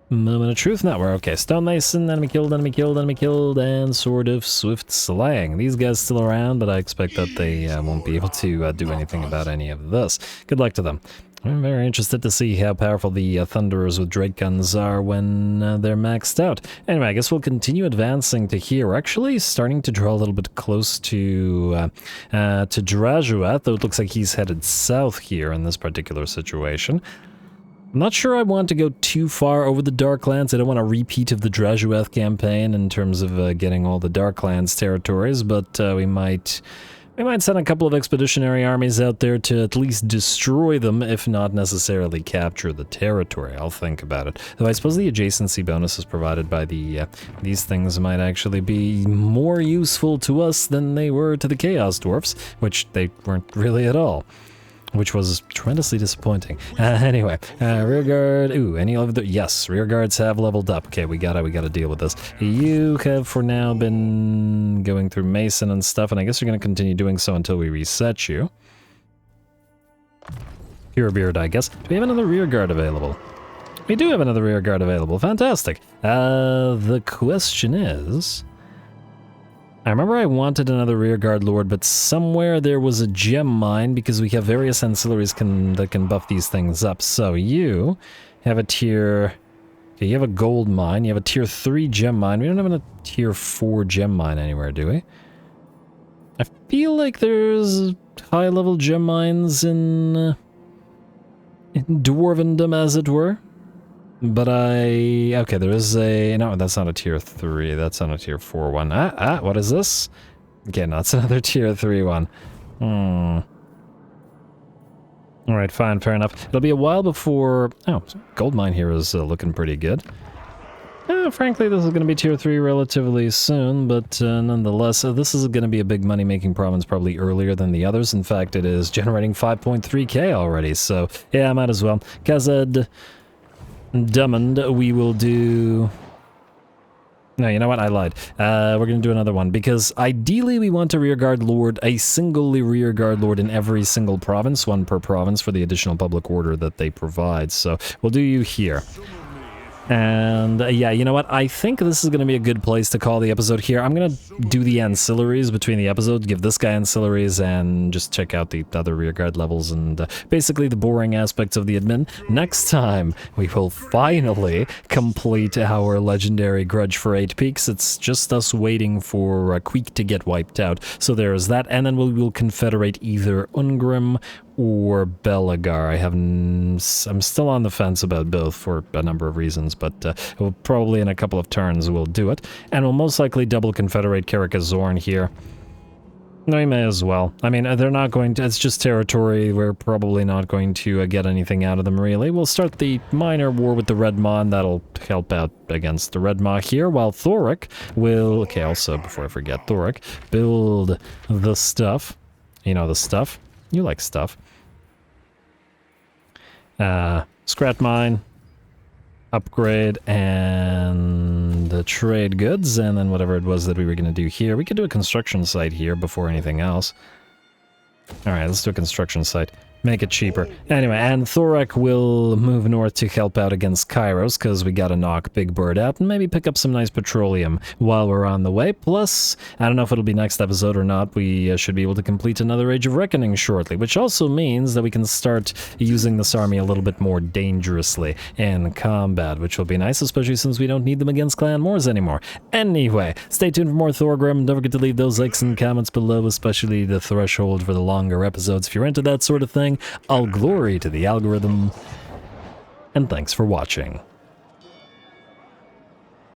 Speaker 1: Moment of truth. No, we're okay. Stonemason, enemy killed, enemy killed, enemy killed, and sort of swift slaying. These guys still around, but I expect that they won't be able to do anything about any of this. Good luck to them. I'm very interested to see how powerful the Thunderers with Drake guns are when they're maxed out. Anyway, I guess we'll continue advancing to here. We're actually starting to draw a little bit close to Drajuath, though it looks like he's headed south here in this particular situation. I'm not sure I want to go too far over the Darklands. I don't want a repeat of the Drajuath campaign in terms of getting all the Darklands territories, but we might send a couple of expeditionary armies out there to at least destroy them, if not necessarily capture the territory. I'll think about it. Though I suppose the adjacency bonuses provided by these things might actually be more useful to us than they were to the Chaos Dwarfs, which they weren't really at all. Which was tremendously disappointing. Anyway, rear guard. Ooh, any of the... Yes, rear guards have leveled up. Okay, we gotta deal with this. You have for now been going through Mason and stuff, and I guess you're gonna continue doing so until we reset you. Purebeard, I guess. Do we have another rear guard available? We do have another rear guard available. Fantastic. The question is... I remember I wanted another rearguard lord, but somewhere there was a gem mine because we have various ancillaries that can buff these things up. So you have a tier... Okay, you have a gold mine, you have a tier 3 gem mine. We don't have a tier 4 gem mine anywhere, do we? I feel like there's high-level gem mines in Dwarvendom, as it were. But okay, there is a... No, that's not a tier 3. That's not a tier 4 one. What is this? Okay, no, it's another tier 3 one. Alright, fine, fair enough. It'll be a while before... Oh, gold mine here is looking pretty good. Frankly, this is going to be tier 3 relatively soon, but nonetheless, this is going to be a big money-making province probably earlier than the others. In fact, it is generating 5.3k already, so yeah, I might as well. Kazad... Dummond, we will do... No, you know what? I lied. We're going to do another one, because ideally we want a rearguard lord, a singly rearguard lord in every single province, one per province for the additional public order that they provide. So we'll do you here. And yeah, you know what? I think this is going to be a good place to call the episode here. I'm going to do the ancillaries between the episodes, give this guy ancillaries, and just check out the other rearguard levels and basically the boring aspects of the admin. Next time, we will finally complete our legendary Grudge for 8 Peaks. It's just us waiting for Queek to get wiped out. So there's that, and then we will confederate either Ungrim or Belagar. I'm still on the fence about both for a number of reasons, but we'll probably in a couple of turns we'll do it. And we'll most likely double confederate Karaz-a-Karak here. No, we may as well. I mean, they're not going to... It's just territory. We're probably not going to get anything out of them, really. We'll start the minor war with the Red Maw, and that'll help out against the Red Maw here, while Thoric will... Okay, also, before I forget, Thoric, build the stuff. You know the stuff. You like stuff. Scrap mine, upgrade, and trade goods, and then whatever it was that we were going to do here. We could do a construction site here before anything else. Alright, let's do a construction site. Make it cheaper. Anyway, and Thoric will move north to help out against Kairos, because we gotta knock Big Bird out, and maybe pick up some nice petroleum while we're on the way. Plus, I don't know if it'll be next episode or not, we should be able to complete another Age of Reckoning shortly, which also means that we can start using this army a little bit more dangerously in combat, which will be nice, especially since we don't need them against Clan Moors anymore. Anyway, stay tuned for more Thorgrim. Don't forget to leave those likes and comments below, especially the threshold for the longer episodes if you're into that sort of thing. All glory to the algorithm, and thanks for watching.